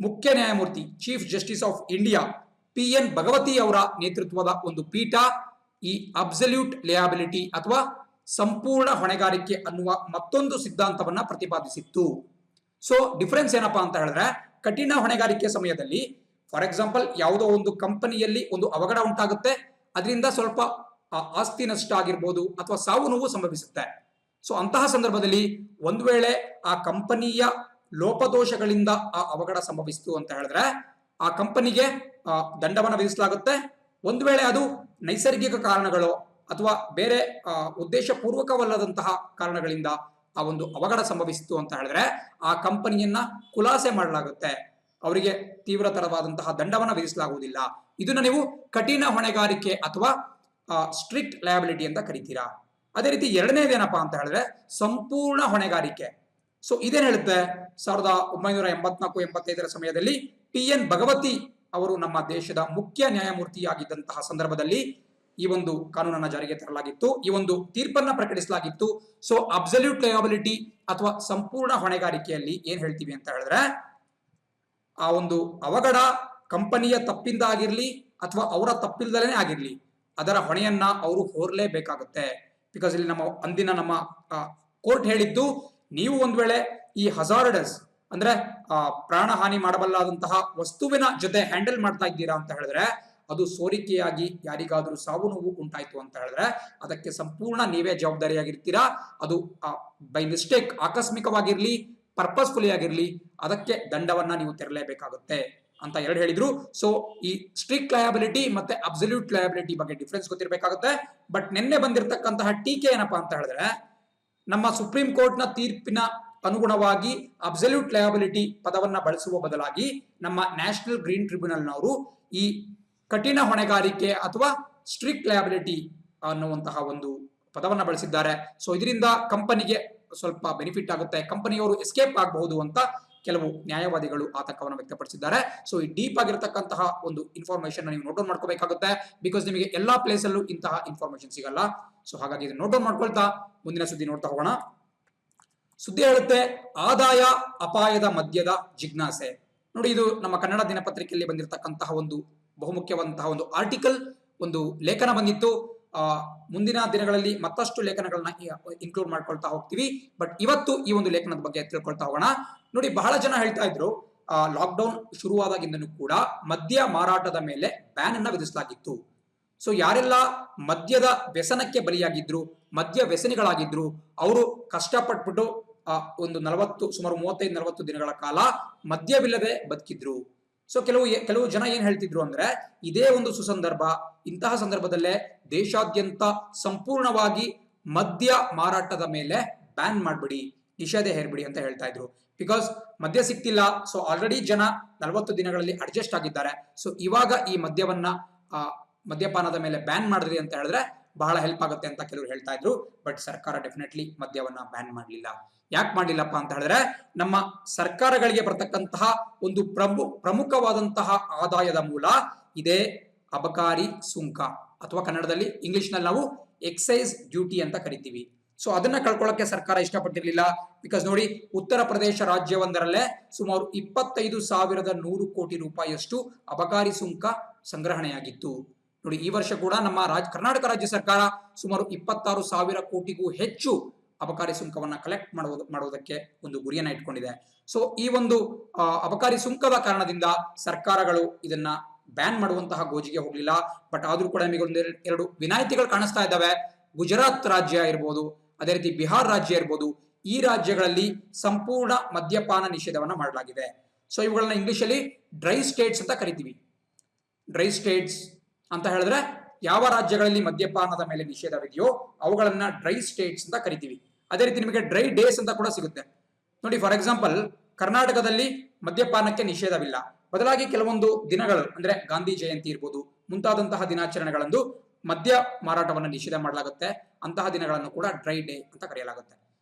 ಮುಖ್ಯ ನ್ಯಾಯಮೂರ್ತಿ chief justice of India PN Bhagwati ಅವರ ನೇತೃತ್ವದ ಒಂದು ಪೀಠ ಈ ಅಬ್ಸಲ್ಯೂಟ್ ಲಯಾಬಿಲಿಟಿ ಅಥವಾ ಸಂಪೂರ್ಣ ಹೊಣೆಗಾರಿಕೆ ಅನ್ನುವ ಮತ್ತೊಂದು ಸಿದ್ಧಾಂತವನ್ನ ಪ್ರತಿಪಾದಿಸಿತ್ತು. ಸೊ ಡಿಫರೆನ್ಸ್ ಏನಪ್ಪಾ ಅಂತ ಹೇಳಿದ್ರೆ, ಕಠಿಣ ಹೊಣೆಗಾರಿಕೆ ಸಮಯದಲ್ಲಿ ಫಾರ್ ಎಕ್ಸಾಂಪಲ್ ಯಾವುದೋ ಒಂದು ಕಂಪನಿಯಲ್ಲಿ ಒಂದು ಅವಘಡ ಉಂಟಾಗುತ್ತೆ, ಅದರಿಂದ ಸ್ವಲ್ಪ ಆಸ್ತಿ ನಷ್ಟ ಆಗಿರ್ಬೋದು ಅಥವಾ ಸಾವು ನೋವು ಸಂಭವಿಸುತ್ತೆ. ಸೊ ಅಂತಹ ಸಂದರ್ಭದಲ್ಲಿ ಒಂದು ವೇಳೆ ಆ ಕಂಪನಿಯ ಲೋಪದೋಷಗಳಿಂದ ಆ ಅವಘಡ ಸಂಭವಿಸಿತು ಅಂತ ಹೇಳಿದ್ರೆ ಆ ಕಂಪನಿಗೆ ದಂಡವನ್ನು ವಿಧಿಸಲಾಗುತ್ತೆ. ಒಂದು ವೇಳೆ ಅದು ನೈಸರ್ಗಿಕ ಕಾರಣಗಳು ಅಥವಾ ಬೇರೆ ಉದ್ದೇಶಪೂರ್ವಕವಲ್ಲದಂತಹ ಕಾರಣಗಳಿಂದ ಆ ಒಂದು ಅವಘಡ ಸಂಭವಿಸಿತು ಅಂತ ಹೇಳಿದ್ರೆ ಆ ಕಂಪನಿಯನ್ನ ಖುಲಾಸೆ ಮಾಡಲಾಗುತ್ತೆ, ಅವರಿಗೆ ತೀವ್ರತರವಾದಂತಹ ದಂಡವನ್ನು ವಿಧಿಸಲಾಗುವುದಿಲ್ಲ. ಇದನ್ನ ನೀವು ಕಠಿಣ ಹೊಣೆಗಾರಿಕೆ ಅಥವಾ ಸ್ಟ್ರಿಕ್ಟ್ ಲಯಾಬಿಲಿಟಿ ಅಂತ ಕರಿತೀರಾ. ಅದೇ ರೀತಿ ಎರಡನೇದೇನಪ್ಪಾ ಅಂತ ಹೇಳಿದ್ರೆ ಸಂಪೂರ್ಣ ಹೊಣೆಗಾರಿಕೆ. ಸೊ ಇದೇನ್ ಹೇಳುತ್ತೆ, 1984-85ರ ಸಮಯದಲ್ಲಿ PN ಭಗವತಿ ಅವರು ನಮ್ಮ ದೇಶದ ಮುಖ್ಯ ನ್ಯಾಯಮೂರ್ತಿಯಾಗಿದ್ದಂತಹ ಸಂದರ್ಭದಲ್ಲಿ ಈ ಒಂದು ಕಾನೂನನ್ನ ಜಾರಿಗೆ ತರಲಾಗಿತ್ತು, ಈ ಒಂದು ತೀರ್ಪನ್ನ ಪ್ರಕಟಿಸಲಾಗಿತ್ತು. ಸೊ ಅಬ್ಸಲ್ಯೂಟ್ ಲಯಾಬಿಲಿಟಿ ಅಥವಾ ಸಂಪೂರ್ಣ ಹೊಣೆಗಾರಿಕೆಯಲ್ಲಿ ಏನ್ ಹೇಳ್ತೀವಿ ಅಂತ ಹೇಳಿದ್ರೆ, ಆ ಒಂದು ಅವಘಡ ಕಂಪನಿಯ ತಪ್ಪಿಂದ ಆಗಿರ್ಲಿ ಅಥವಾ ಅವರ ತಪ್ಪಿಲ್ದಲೇ ಆಗಿರ್ಲಿ ಅದರ ಹೊಣೆಯನ್ನ ಅವರು ಹೊರಲೇಬೇಕಾಗುತ್ತೆ. ಬಿಕಾಸ್ ಇಲ್ಲಿ ನಮ್ಮ ಕೋರ್ಟ್ ಹೇಳಿದ್ದು, ನೀವು ಒಂದ್ ವೇಳೆ ಈ ಹಜಾರ್ಡಸ್ ಅಂದ್ರೆ ಪ್ರಾಣ ಹಾನಿ ಮಾಡಬಲ್ಲಾದಂತಹ ವಸ್ತುವಿನ ಜೊತೆ ಹ್ಯಾಂಡಲ್ ಮಾಡ್ತಾ ಇದ್ದೀರಾ ಅಂತ ಹೇಳಿದ್ರೆ, ಅದು ಸೋರಿಕೆಯಾಗಿ ಯಾರಿಗಾದ್ರೂ ಸಾವು ನೋವು ಉಂಟಾಯ್ತು ಅಂತ ಹೇಳಿದ್ರೆ ಅದಕ್ಕೆ ಸಂಪೂರ್ಣ ನೀವೇ ಜವಾಬ್ದಾರಿಯಾಗಿರ್ತೀರಾ. ಅದು ಬೈ ಮಿಸ್ಟೇಕ್ ಆಕಸ್ಮಿಕವಾಗಿರ್ಲಿ ಪರ್ಪಸ್ಫುಲಿ ಆಗಿರ್ಲಿ ಅದಕ್ಕೆ ದಂಡವನ್ನ ನೀವು ತೆರಲೇಬೇಕಾಗುತ್ತೆ ಅಂತ ಎರಡು ಹೇಳಿದ್ರು. ಸೊ ಈ ಸ್ಟ್ರಿಕ್ಟ್ ಲಯಾಬಿಲಿಟಿ ಮತ್ತೆ ಅಬ್ಸಲ್ಯೂಟ್ ಲಯಾಬಿಲಿಟಿ ಬಗ್ಗೆ ಡಿಫ್ರೆನ್ಸ್ ಗೊತ್ತಿರಬೇಕಾಗುತ್ತೆ. ಬಟ್ ನಿನ್ನೆ ಬಂದಿರತಕ್ಕಂತಹ ಟೀಕೆ ಏನಪ್ಪಾ ಅಂತ ಹೇಳಿದ್ರೆ, ನಮ್ಮ ಸುಪ್ರೀಂ ಕೋರ್ಟ್ ನ ತೀರ್ಪಿನ ಅನುಗುಣವಾಗಿ ಅಬ್ಸಲ್ಯೂಟ್ ಲಯಾಬಿಲಿಟಿ ಪದವನ್ನ ಬಳಸುವ ಬದಲಾಗಿ ನಮ್ಮ ನ್ಯಾಷನಲ್ ಗ್ರೀನ್ ಟ್ರಿಬ್ಯುನಲ್ನವರು ಈ ಕಠಿಣ ಹೊಣೆಗಾರಿಕೆ ಅಥವಾ ಸ್ಟ್ರಿಕ್ಟ್ ಲಯಾಬಿಲಿಟಿ ಅನ್ನುವಂತಹ ಒಂದು ಪದವನ್ನ ಬಳಸಿದ್ದಾರೆ. ಸೊ ಇದರಿಂದ ಕಂಪನಿಗೆ ಸ್ವಲ್ಪ ಬೆನಿಫಿಟ್ ಆಗುತ್ತೆ, ಕಂಪನಿಯವರು ಎಸ್ಕೇಪ್ ಆಗಬಹುದು ಅಂತ ಕೆಲವು ನ್ಯಾಯವಾದಿಗಳು ಆತಂಕವನ್ನು ವ್ಯಕ್ತಪಡಿಸಿದ್ದಾರೆ. ಸೊ ಈ ಡೀಪ್ ಆಗಿರತಕ್ಕಂತಹ ಒಂದು ಇನ್ಫಾರ್ಮೇಶನ್ ನೀವು ನೋಟ್ ಡೌನ್ ಮಾಡ್ಕೋಬೇಕಾಗುತ್ತೆ, ಬಿಕಾಸ್ ನಿಮಗೆ ಎಲ್ಲಾ ಪ್ಲೇಸ್ ಅಲ್ಲೂ ಇಂತಹ ಇನ್ಫಾರ್ಮೇಶನ್ ಸಿಗಲ್ಲ. ಸೊ ಹಾಗಾಗಿ ಇದನ್ನು ನೋಟ್ ಡೌನ್ ಮಾಡ್ಕೊಳ್ತಾ ಮುಂದಿನ ಸುದ್ದಿ ನೋಡ್ತಾ ಹೋಗೋಣ. ಸುದ್ದಿ ಹೇಳುತ್ತೆ, ಆದಾಯ ಅಪಾಯದ ಮಧ್ಯದ ಜಿಜ್ಞಾಸೆ. ನೋಡಿ, ಇದು ನಮ್ಮ ಕನ್ನಡ ದಿನಪತ್ರಿಕೆಯಲ್ಲಿ ಬಂದಿರತಕ್ಕಂತಹ ಒಂದು ಬಹುಮುಖ್ಯವಾದಂತಹ ಒಂದು ಆರ್ಟಿಕಲ್, ಒಂದು ಲೇಖನ ಬಂದಿತ್ತು. ಮುಂದಿನ ದಿನಗಳಲ್ಲಿ ಮತ್ತಷ್ಟು ಲೇಖನಗಳನ್ನ ಇನ್ಕ್ಲೂಡ್ ಮಾಡ್ಕೊಳ್ತಾ ಹೋಗ್ತೀವಿ. ಬಟ್ ಇವತ್ತು ಈ ಒಂದು ಲೇಖನದ ಬಗ್ಗೆ ತಿಳ್ಕೊಳ್ತಾ ಹೋಗೋಣ. ನೋಡಿ, ಬಹಳ ಜನ ಹೇಳ್ತಾ ಇದ್ರು ಲಾಕ್ಡೌನ್ ಶುರುವಾದಾಗಿಂದನೂ ಕೂಡ ಮದ್ಯ ಮಾರಾಟದ ಮೇಲೆ ಬ್ಯಾನ್ ಅನ್ನ ವಿಧಿಸಲಾಗಿತ್ತು. ಸೊ ಯಾರೆಲ್ಲ ಮದ್ಯದ ವ್ಯಸನಕ್ಕೆ ಬಲಿಯಾಗಿದ್ರು ಮದ್ಯ ವ್ಯಸನಿಗಳಾಗಿದ್ರು. ಅವರು ಕಷ್ಟಪಟ್ಬಿಟ್ಟು ಒಂದು ಸುಮಾರು 35-40 ದಿನಗಳ ಕಾಲ ಮದ್ಯವಿಲ್ಲದೆ ಬದುಕಿದ್ರು. ಸೊ ಕೆಲವು ಜನ ಏನ್ ಹೇಳ್ತಿದ್ರು ಅಂದ್ರೆ, ಇದೇ ಒಂದು ಸುಸಂದರ್ಭ, ಇಂತಹ ಸಂದರ್ಭದಲ್ಲೇ ದೇಶಾದ್ಯಂತ ಸಂಪೂರ್ಣವಾಗಿ ಮದ್ಯ ಮಾರಾಟದ ಮೇಲೆ ಬ್ಯಾನ್ ಮಾಡ್ಬಿಡಿ, ನಿಷೇಧ ಹೇರ್ಬಿಡಿ ಅಂತ ಹೇಳ್ತಾ ಇದ್ರು. ಬಿಕಾಸ್ ಮದ್ಯ ಸಿಕ್ತಿಲ್ಲ, ಸೊ ಆಲ್ರೆಡಿ ಜನ 40 ದಿನಗಳಲ್ಲಿ ಅಡ್ಜಸ್ಟ್ ಆಗಿದ್ದಾರೆ. ಸೊ ಇವಾಗ ಈ ಮದ್ಯಪಾನದ ಮೇಲೆ ಬ್ಯಾನ್ ಮಾಡಿದ್ರಿ ಅಂತ ಹೇಳಿದ್ರೆ ಬಹಳ ಹೆಲ್ಪ್ ಆಗುತ್ತೆ ಅಂತ ಕೆಲವರು ಹೇಳ್ತಾ ಇದ್ರು. ಬಟ್ ಸರ್ಕಾರ ಡೆಫಿನೆಟ್ಲಿ ಮದ್ಯವನ್ನ ಬ್ಯಾನ್ ಮಾಡಲಿಲ್ಲ. ಯಾಕೆ ಮಾಡಲಿಲ್ಲಪ್ಪ ಅಂತ ಹೇಳಿದ್ರೆ, ನಮ್ಮ ಸರ್ಕಾರಗಳಿಗೆ ಬರ್ತಕ್ಕಂತಹ ಒಂದು ಪ್ರಮುಖವಾದಂತಹ ಆದಾಯದ ಮೂಲ ಇದೇ ಅಬಕಾರಿ ಸುಂಕ, ಅಥವಾ ಕನ್ನಡದಲ್ಲಿ ಇಂಗ್ಲಿಷ್ ನಲ್ಲಿ ನಾವು ಎಕ್ಸೈಸ್ ಡ್ಯೂಟಿ ಅಂತ ಕರಿತೀವಿ. ಸೊ ಅದನ್ನ ಕಳ್ಕೊಳ್ಳಕ್ಕೆ ಸರ್ಕಾರ ಇಷ್ಟಪಟ್ಟಿರ್ಲಿಲ್ಲ. ಬಿಕಾಸ್ ನೋಡಿ, ಉತ್ತರ ಪ್ರದೇಶ ರಾಜ್ಯವೊಂದರಲ್ಲೇ ಸುಮಾರು 25,100 ಕೋಟಿ ರೂಪಾಯಿಯಷ್ಟು ಅಬಕಾರಿ ಸುಂಕ ಸಂಗ್ರಹಣೆಯಾಗಿತ್ತು. ನೋಡಿ, ಈ ವರ್ಷ ಕೂಡ ನಮ್ಮ ಕರ್ನಾಟಕ ರಾಜ್ಯ ಸರ್ಕಾರ ಸುಮಾರು 26,000 ಕೋಟಿಗೂ ಹೆಚ್ಚು ಅಬಕಾರಿ ಸುಂಕವನ್ನ ಕಲೆಕ್ಟ್ ಮಾಡುವುದಕ್ಕೆ ಒಂದು ಗುರಿಯನ್ನ ಇಟ್ಕೊಂಡಿದೆ. ಸೊ ಈ ಒಂದು ಅಬಕಾರಿ ಸುಂಕದ ಕಾರಣದಿಂದ ಸರ್ಕಾರಗಳು ಇದನ್ನ ಬ್ಯಾನ್ ಮಾಡುವಂತಹ ಗೋಜಿಗೆ ಹೋಗ್ಲಿಲ್ಲ. ಬಟ್ ಆದ್ರೂ ಕೂಡ ನಿಮಗೆ ಒಂದೆರಡು ವಿನಾಯಿತಿಗಳು ಕಾಣಿಸ್ತಾ ಇದ್ದಾವೆ. ಗುಜರಾತ್ ರಾಜ್ಯ ಇರ್ಬೋದು, ಅದೇ ರೀತಿ ಬಿಹಾರ್ ರಾಜ್ಯ ಇರ್ಬೋದು, ಈ ರಾಜ್ಯಗಳಲ್ಲಿ ಸಂಪೂರ್ಣ ಮದ್ಯಪಾನ ನಿಷೇಧವನ್ನ ಮಾಡಲಾಗಿದೆ. ಸೊ ಇವುಗಳನ್ನ ಇಂಗ್ಲಿಷ್ ಅಲ್ಲಿ ಡ್ರೈ ಸ್ಟೇಟ್ಸ್ ಅಂತ ಕರಿತೀವಿ. ಡ್ರೈ ಸ್ಟೇಟ್ಸ್ ಅಂತ ಹೇಳಿದ್ರೆ ಯಾವ ರಾಜ್ಯಗಳಲ್ಲಿ ಮದ್ಯಪಾನದ ಮೇಲೆ ನಿಷೇಧವಿದೆಯೋ ಅವುಗಳನ್ನ ಡ್ರೈ ಸ್ಟೇಟ್ಸ್ ಅಂತ ಕರಿತೀವಿ. ಅದೇ ರೀತಿ ನಿಮಗೆ ಡ್ರೈ ಡೇಸ್ ಅಂತ ಕೂಡ ಸಿಗುತ್ತೆ. ನೋಡಿ, ಫಾರ್ ಎಕ್ಸಾಂಪಲ್, ಕರ್ನಾಟಕದಲ್ಲಿ ಮದ್ಯಪಾನಕ್ಕೆ ನಿಷೇಧವಿಲ್ಲ. ಬದಲಾಗಿ ಕೆಲವೊಂದು ದಿನಗಳು ಅಂದ್ರೆ ಗಾಂಧಿ ಜಯಂತಿ ಇರ್ಬೋದು, ಮುಂತಾದಂತಹ ದಿನಾಚರಣೆಗಳಂದು ಮದ್ಯ ಮಾರಾಟವನ್ನು ನಿಷೇಧ ಮಾಡಲಾಗುತ್ತೆ. ಅಂತಹ ದಿನಗಳನ್ನು ಕೂಡ ಡ್ರೈ ಡೇ ಅಂತ ಕರೆಯಲಾಗುತ್ತೆ.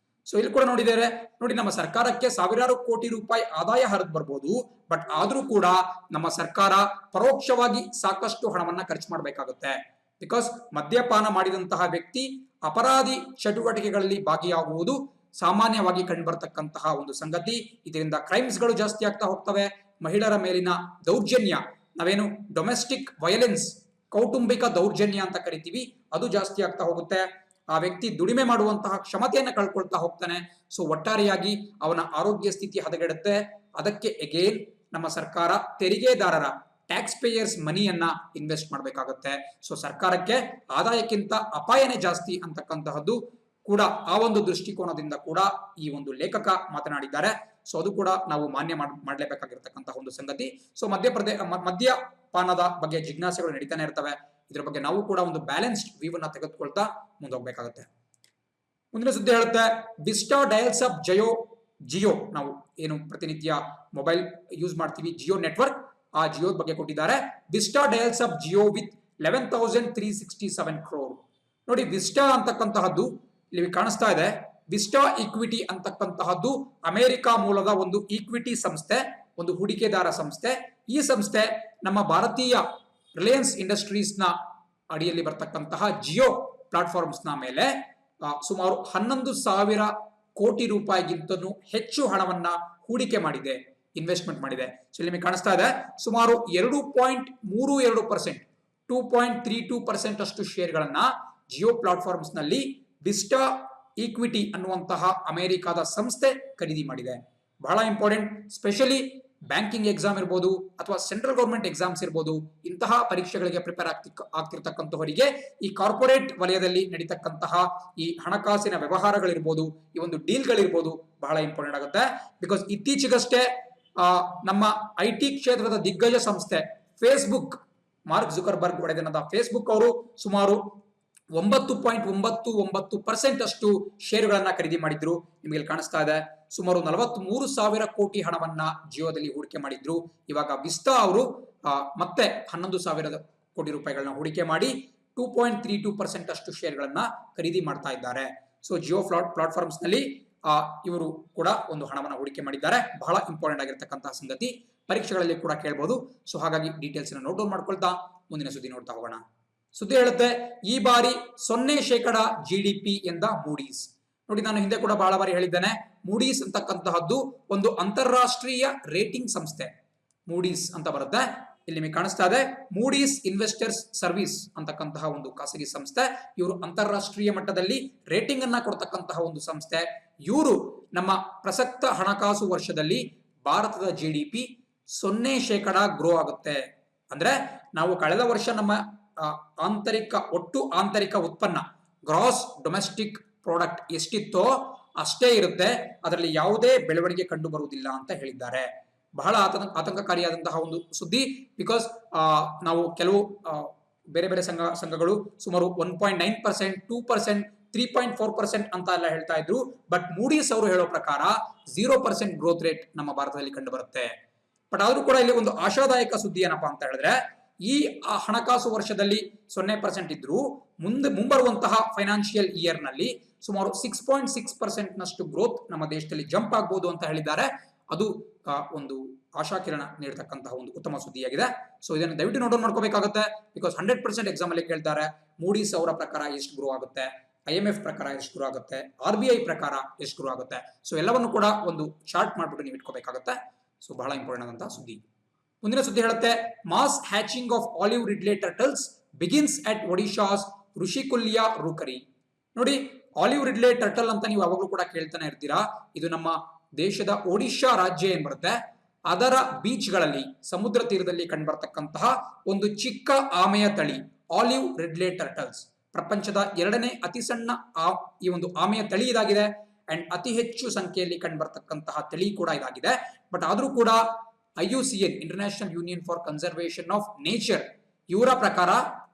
ಸೊ ಇಲ್ಲಿ ಕೂಡ ನೋಡಿ, ನಮ್ಮ ಸರ್ಕಾರಕ್ಕೆ ಸಾವಿರಾರು ಕೋಟಿ ರೂಪಾಯಿ ಆದಾಯ ಹರಿದು ಬರ್ಬೋದು. ಬಟ್ ಆದ್ರೂ ಕೂಡ ನಮ್ಮ ಸರ್ಕಾರ ಪರೋಕ್ಷವಾಗಿ ಸಾಕಷ್ಟು ಹಣವನ್ನ ಖರ್ಚು ಮಾಡಬೇಕಾಗುತ್ತೆ. ಬಿಕಾಸ್ ಮದ್ಯಪಾನ ಮಾಡಿದಂತಹ ವ್ಯಕ್ತಿ ಅಪರಾಧಿ ಚಟುವಟಿಕೆಗಳಲ್ಲಿ ಭಾಗಿಯಾಗುವುದು ಸಾಮಾನ್ಯವಾಗಿ ಕಂಡುಬರ್ತಕ್ಕಂತಹ ಒಂದು ಸಂಗತಿ. ಇದರಿಂದ ಕ್ರೈಮ್ಸ್ಗಳು ಜಾಸ್ತಿ ಆಗ್ತಾ ಹೋಗ್ತವೆ. ಮಹಿಳೆಯರ ಮೇಲಿನ ದೌರ್ಜನ್ಯ, ನಾವೇನು ಡೊಮೆಸ್ಟಿಕ್ ವೈಲೆನ್ಸ್, ಕೌಟುಂಬಿಕ ದೌರ್ಜನ್ಯ ಅಂತ ಕರಿತೀವಿ, ಅದು ಜಾಸ್ತಿ ಆಗ್ತಾ ಹೋಗುತ್ತೆ. ಆ ವ್ಯಕ್ತಿ ದುಡಿಮೆ ಮಾಡುವಂತಹ ಕ್ಷಮತೆಯನ್ನು ಕಳ್ಕೊಳ್ತಾ ಹೋಗ್ತಾನೆ. ಸೊ ಒಟ್ಟಾರೆಯಾಗಿ ಅವನ ಆರೋಗ್ಯ ಸ್ಥಿತಿ ಹದಗೆಡುತ್ತೆ. ಅದಕ್ಕೆ ಎಗೇನ್ ನಮ್ಮ ಸರ್ಕಾರ ತೆರಿಗೆದಾರರ ಟ್ಯಾಕ್ಸ್ ಪೇಯರ್ಸ್ ಮನಿಯನ್ನ ಇನ್ವೆಸ್ಟ್ ಮಾಡಬೇಕಾಗುತ್ತೆ. ಸೊ ಸರ್ಕಾರಕ್ಕೆ ಆದಾಯಕ್ಕಿಂತ ಅಪಾಯನೇ ಜಾಸ್ತಿ ಅಂತಕ್ಕಂತಹದ್ದು ಕೂಡ ಆ ಒಂದು ದೃಷ್ಟಿಕೋನದಿಂದ ಕೂಡ ಈ ಒಂದು ಲೇಖಕ ಮಾತನಾಡಿದ್ದಾರೆ. ಸೊ ಅದು ಕೂಡ ನಾವು ಮಾನ್ಯ ಮಾಡಲೇಬೇಕಾಗಿರ್ತಕ್ಕಂತಹ ಒಂದು ಸಂಗತಿ. ಸೊ ಮದ್ಯಪಾನದ ಬಗ್ಗೆ ಜಿಜ್ಞಾಸೆಗಳು ನಡೀತಾನೆ ಇರ್ತವೆ. ಇದ್ರ ಬಗ್ಗೆ ನಾವು ಕೂಡ ಒಂದು ಬ್ಯಾಲೆನ್ಸ್ಡ್ ವ್ಯೂ ಅನ್ನ ತೆಗೆದುಕೊಳ್ತಾ ಮುಂದೋಗ್ಬೇಕಾಗುತ್ತೆ. ಮುಂದಿನ ಸುದ್ದಿ ಹೇಳುತ್ತೆ, ವಿಸ್ಟಾ ಡಯಲ್ಸ್ ಅಪ್ ಜಿಯೋ, ನಾವು ಏನು ಪ್ರತಿನಿತ್ಯ ಮೊಬೈಲ್ ಯೂಸ್ ಮಾಡ್ತೀವಿ, ಜಿಯೋ ನೆಟ್ವರ್ಕ್, ಆ ಜಿಯೋ ಬಗ್ಗೆ ಕೊಟ್ಟಿದ್ದಾರೆ. Vista dials up Jio with 11,367 crore. ನೋಡಿ, ವಿಸ್ಟಾ ಅಂತಕ್ಕಂತಹದ್ದು ಇಲ್ಲಿ ಕಾಣಿಸ್ತಾ ಇದೆ. ವಿಸ್ಟಾ ಈಕ್ವಿಟಿ ಅಂತಕ್ಕಂತಹದ್ದು ಅಮೆರಿಕ ಮೂಲದ ಒಂದು ಈಕ್ವಿಟಿ ಸಂಸ್ಥೆ, ಒಂದು ಹೂಡಿಕೆದಾರ ಸಂಸ್ಥೆ. ಈ ಸಂಸ್ಥೆ ನಮ್ಮ ಭಾರತೀಯ ರಿಲಯನ್ಸ್ ಇಂಡಸ್ಟ್ರೀಸ್ ನ ಅಡಿಯಲ್ಲಿ ಬರ್ತಕ್ಕಂತಹ ಜಿಯೋ ಪ್ಲಾಟ್ಫಾರ್ಮ್ಸ್ ನ ಮೇಲೆ ಸುಮಾರು 11,000 ಕೋಟಿ ರೂಪಾಯಿಗಿಂತನೂ ಹೆಚ್ಚು ಹಣವನ್ನ ಹೂಡಿಕೆ ಮಾಡಿದೆ, ಇನ್ವೆಸ್ಟ್ಮೆಂಟ್ ಮಾಡಿದೆ. ಸೊ ನಿಮಗೆ ಕಾಣಿಸ್ತಾ ಇದೆ, ಸುಮಾರು 2.32%, 2.32% ಅಷ್ಟು ಶೇರ್ಗಳನ್ನ ಜಿಯೋ ಪ್ಲಾಟ್ಫಾರ್ಮ್ಸ್ ನಲ್ಲಿ ವಿಸ್ಟಾ ಈಕ್ವಿಟಿ ಅನ್ನುವಂತಹ ಅಮೆರಿಕದ ಸಂಸ್ಥೆ ಖರೀದಿ ಮಾಡಿದೆ. ಬಹಳ ಇಂಪಾರ್ಟೆಂಟ್, ಸ್ಪೆಷಲಿ ಬ್ಯಾಂಕಿಂಗ್ ಎಕ್ಸಾಮ್ ಇರ್ಬೋದು ಅಥವಾ ಸೆಂಟ್ರಲ್ ಗವರ್ಮೆಂಟ್ ಎಕ್ಸಾಮ್ಸ್ ಇರ್ಬೋದು, ಇಂತಹ ಪರೀಕ್ಷೆಗಳಿಗೆ ಪ್ರಿಪೇರ್ ಆಗ್ತಿರ್ತಕ್ಕಂಥವರಿಗೆ ಈ ಕಾರ್ಪೊರೇಟ್ ವಲಯದಲ್ಲಿ ನಡೀತಕ್ಕಂತಹ ಈ ಹಣಕಾಸಿನ ವ್ಯವಹಾರಗಳಿರ್ಬೋದು, ಈ ಒಂದು ಡೀಲ್ಗಳಿರ್ಬೋದು ಬಹಳ ಇಂಪಾರ್ಟೆಂಟ್ ಆಗುತ್ತೆ. ಬಿಕಾಸ್ ಇತ್ತೀಚೆಗಷ್ಟೇ ನಮ್ಮ IT ಕ್ಷೇತ್ರದ ದಿಗ್ಗಜ ಸಂಸ್ಥೆ ಫೇಸ್ಬುಕ್, ಮಾರ್ಕ್ ಜುಕರ್ಬರ್ಗ್ ಒಡೆತನದ ಫೇಸ್ಬುಕ್ ಅವರು ಸುಮಾರು 9.99% ಅಷ್ಟು ಶೇರುಗಳನ್ನ ಖರೀದಿ ಮಾಡಿದ್ರು. ನಿಮಗೆ ಕಾಣಿಸ್ತಾ ಇದೆ, ಸುಮಾರು 43,000 ಕೋಟಿ ಹಣವನ್ನ ಜಿಯೋದಲ್ಲಿ ಹೂಡಿಕೆ ಮಾಡಿದ್ರು. ಇವಾಗ ವಿಸ್ಟಾ ಅವರು ಮತ್ತೆ 11,000 ಕೋಟಿ ರೂಪಾಯಿಗಳನ್ನ ಹೂಡಿಕೆ ಮಾಡಿ 2.32% ಅಷ್ಟು ಶೇರ್ಗಳನ್ನ ಖರೀದಿ ಮಾಡ್ತಾ ಇದ್ದಾರೆ. ಸೊ ಜಿಯೋ ಪ್ಲಾಟ್ಫಾರ್ಮ್ಸ್ ನಲ್ಲಿ ಇವರು ಕೂಡ ಒಂದು ಹಣವನ್ನ ಹೂಡಿಕೆ ಮಾಡಿದ್ದಾರೆ. ಬಹಳ ಇಂಪಾರ್ಟೆಂಟ್ ಆಗಿರ್ತಕ್ಕಂತಹ ಸಂಗತಿ, ಪರೀಕ್ಷೆಗಳಲ್ಲಿ ಕೂಡ ಕೇಳಬಹುದು. ಸೊ ಹಾಗಾಗಿ ಡೀಟೇಲ್ಸ್ ನೋಟ್ ಡೌನ್ ಮಾಡ್ಕೊಳ್ತಾ ಮುಂದಿನ ಸುದ್ದಿ ನೋಡ್ತಾ ಹೋಗೋಣ. ಸುದ್ದಿ ಹೇಳುತ್ತೆ, ಈ ಬಾರಿ 0% GDP ಎಂದ ಮೂಡೀಸ್. ನೋಡಿ, ನಾನು ಹಿಂದೆ ಕೂಡ ಬಹಳ ಬಾರಿ ಹೇಳಿದ್ದೇನೆ, ಮೂಡೀಸ್ ಅಂತಕ್ಕಂತಹದ್ದು ಒಂದು ಅಂತಾರಾಷ್ಟ್ರೀಯ ರೇಟಿಂಗ್ ಸಂಸ್ಥೆ. ಮೂಡೀಸ್ ಅಂತ ಬರುತ್ತೆ, ಇಲ್ಲಿ ನಿಮಗೆ ಕಾಣಿಸ್ತಾ ಇದೆ. ಮೂಡೀಸ್ ಇನ್ವೆಸ್ಟರ್ಸ್ ಸರ್ವಿಸ್ ಅಂತಕ್ಕಂತಹ ಒಂದು ಖಾಸಗಿ ಸಂಸ್ಥೆ. ಇವರು ಅಂತಾರಾಷ್ಟ್ರೀಯ ಮಟ್ಟದಲ್ಲಿ ರೇಟಿಂಗ್ ಅನ್ನ ಕೊಡ್ತಕ್ಕಂತಹ ಒಂದು ಸಂಸ್ಥೆ. ಇವರು ನಮ್ಮ ಪ್ರಸಕ್ತ ಹಣಕಾಸು ವರ್ಷದಲ್ಲಿ ಭಾರತದ GDP 0% ಗ್ರೋ ಆಗುತ್ತೆ. ಅಂದ್ರೆ ನಾವು ಕಳೆದ ವರ್ಷ ನಮ್ಮ ಒಟ್ಟು ಆಂತರಿಕ ಉತ್ಪನ್ನ ಗ್ರಾಸ್ ಡೊಮೆಸ್ಟಿಕ್ ಪ್ರಾಡಕ್ಟ್ ಎಷ್ಟಿತ್ತೋ ಅಷ್ಟೇ ಇರುತ್ತೆ, ಅದರಲ್ಲಿ ಯಾವುದೇ ಬೆಳವಣಿಗೆ ಕಂಡು ಬರುವುದಿಲ್ಲ ಅಂತ ಹೇಳಿದ್ದಾರೆ. ಬಹಳ ಆತಂಕಕಾರಿಯಾದಂತಹ ಒಂದು ಸುದ್ದಿ. ಬಿಕಾಸ್ ನಾವು ಕೆಲವು ಬೇರೆ ಬೇರೆ ಸಂಘಗಳು ಸುಮಾರು 1.9%, 2%, 3.4% ಅಂತ ಎಲ್ಲ ಹೇಳ್ತಾ ಇದ್ರು. ಬಟ್ ಮೂಡೀಸ್ ಅವರು ಹೇಳೋ ಪ್ರಕಾರ 0% ಗ್ರೋತ್ ರೇಟ್ ನಮ್ಮ ಭಾರತದಲ್ಲಿ ಕಂಡು ಬರುತ್ತೆ. ಬಟ್ ಆದ್ರೂ ಕೂಡ ಇಲ್ಲಿ ಒಂದು ಆಶಾದಾಯಕ ಸುದ್ದಿ ಏನಪ್ಪಾ ಅಂತ ಹೇಳಿದ್ರೆ, ಈ ಹಣಕಾಸು ವರ್ಷದಲ್ಲಿ 0% ಇದ್ರು ಮುಂಬರುವಂತಹ ಫೈನಾನ್ಷಿಯಲ್ ಇಯರ್ ನಲ್ಲಿ ಸುಮಾರು 6.6% ನಷ್ಟು ಗ್ರೋತ್ ನಮ್ಮ ದೇಶದಲ್ಲಿ ಜಂಪ್ ಆಗ್ಬಹುದು ಅಂತ ಹೇಳಿದ್ದಾರೆ. ಅದು ಒಂದು ಆಶಾಕಿರಣ ನೀಡತಕ್ಕಂತಹ ಒಂದು ಉತ್ತಮ ಸುದ್ದಿಯಾಗಿದೆ. ಸೊ ಇದನ್ನು ದಯವಿಟ್ಟು ನೋಟ್ ಮಾಡ್ಕೋಬೇಕಾಗುತ್ತೆ. ಬಿಕಾಸ್ 100% ಎಕ್ಸಾಮ್ ಅಲ್ಲಿ ಕೇಳ್ತಾರೆ, ಮೂಡೀಸ್ ಅವರ ಪ್ರಕಾರ ಎಷ್ಟು ಗ್ರೋ ಆಗುತ್ತೆ, IMF ಪ್ರಕಾರ ಎಷ್ಟು ಗ್ರೋ ಆಗುತ್ತೆ, RBI ಪ್ರಕಾರ ಎಷ್ಟು ಗ್ರೋ ಆಗುತ್ತೆ. ಸೊ ಎಲ್ಲವನ್ನು ಕೂಡ ಒಂದು ಚಾರ್ಟ್ ಮಾಡ್ಬಿಟ್ಟು ನೀವು ಇಟ್ಕೋಬೇಕಾಗುತ್ತೆ. ಸೊ ಬಹಳ ಇಂಪಾರ್ಟೆಂಟ್ ಆದಂತಹ ಸುದ್ದಿ. ಮುಂದಿನ ಸುದ್ದಿ ಹೇಳುತ್ತೆ, mass hatching of olive ridley turtles begins at Odisha's Rushikulya rookery. ನೋಡಿ, ಆಲಿವ್ ರಿಡ್ಲೆ ಟರ್ಟಲ್ ಅಂತ ನೀವು ಯಾವಾಗಲೂ ಕೂಡ ಕೇಳ್ತಾನೆ ಇರ್ತೀರಾ. ಇದು ನಮ್ಮ ದೇಶದ ಒಡಿಶಾ ರಾಜ್ಯ ಏನ್ ಬರುತ್ತೆ ಅದರ ಬೀಚ್ಗಳಲ್ಲಿ, ಸಮುದ್ರ ತೀರದಲ್ಲಿ ಕಂಡುಬರ್ತಕ್ಕಂತಹ ಒಂದು ಚಿಕ್ಕ ಆಮೆಯ ತಳಿ ಆಲಿವ್ ರಿಡ್ಲೆ ಟರ್ಟಲ್ಸ್. ಪ್ರಪಂಚದ 2ನೇ ಅತಿ ಸಣ್ಣ ಈ ಒಂದು ಆಮೆಯ ತಳಿ ಇದಾಗಿದೆ. ಅಂಡ್ ಅತಿ ಹೆಚ್ಚು ಸಂಖ್ಯೆಯಲ್ಲಿ ಕಂಡುಬರ್ತಕ್ಕಂತಹ ತಳಿ ಕೂಡ ಇದಾಗಿದೆ. ಬಟ್ ಆದ್ರೂ ಕೂಡ IUCN, international union for conservation of nature, ಇವರ ಪ್ರಕಾರ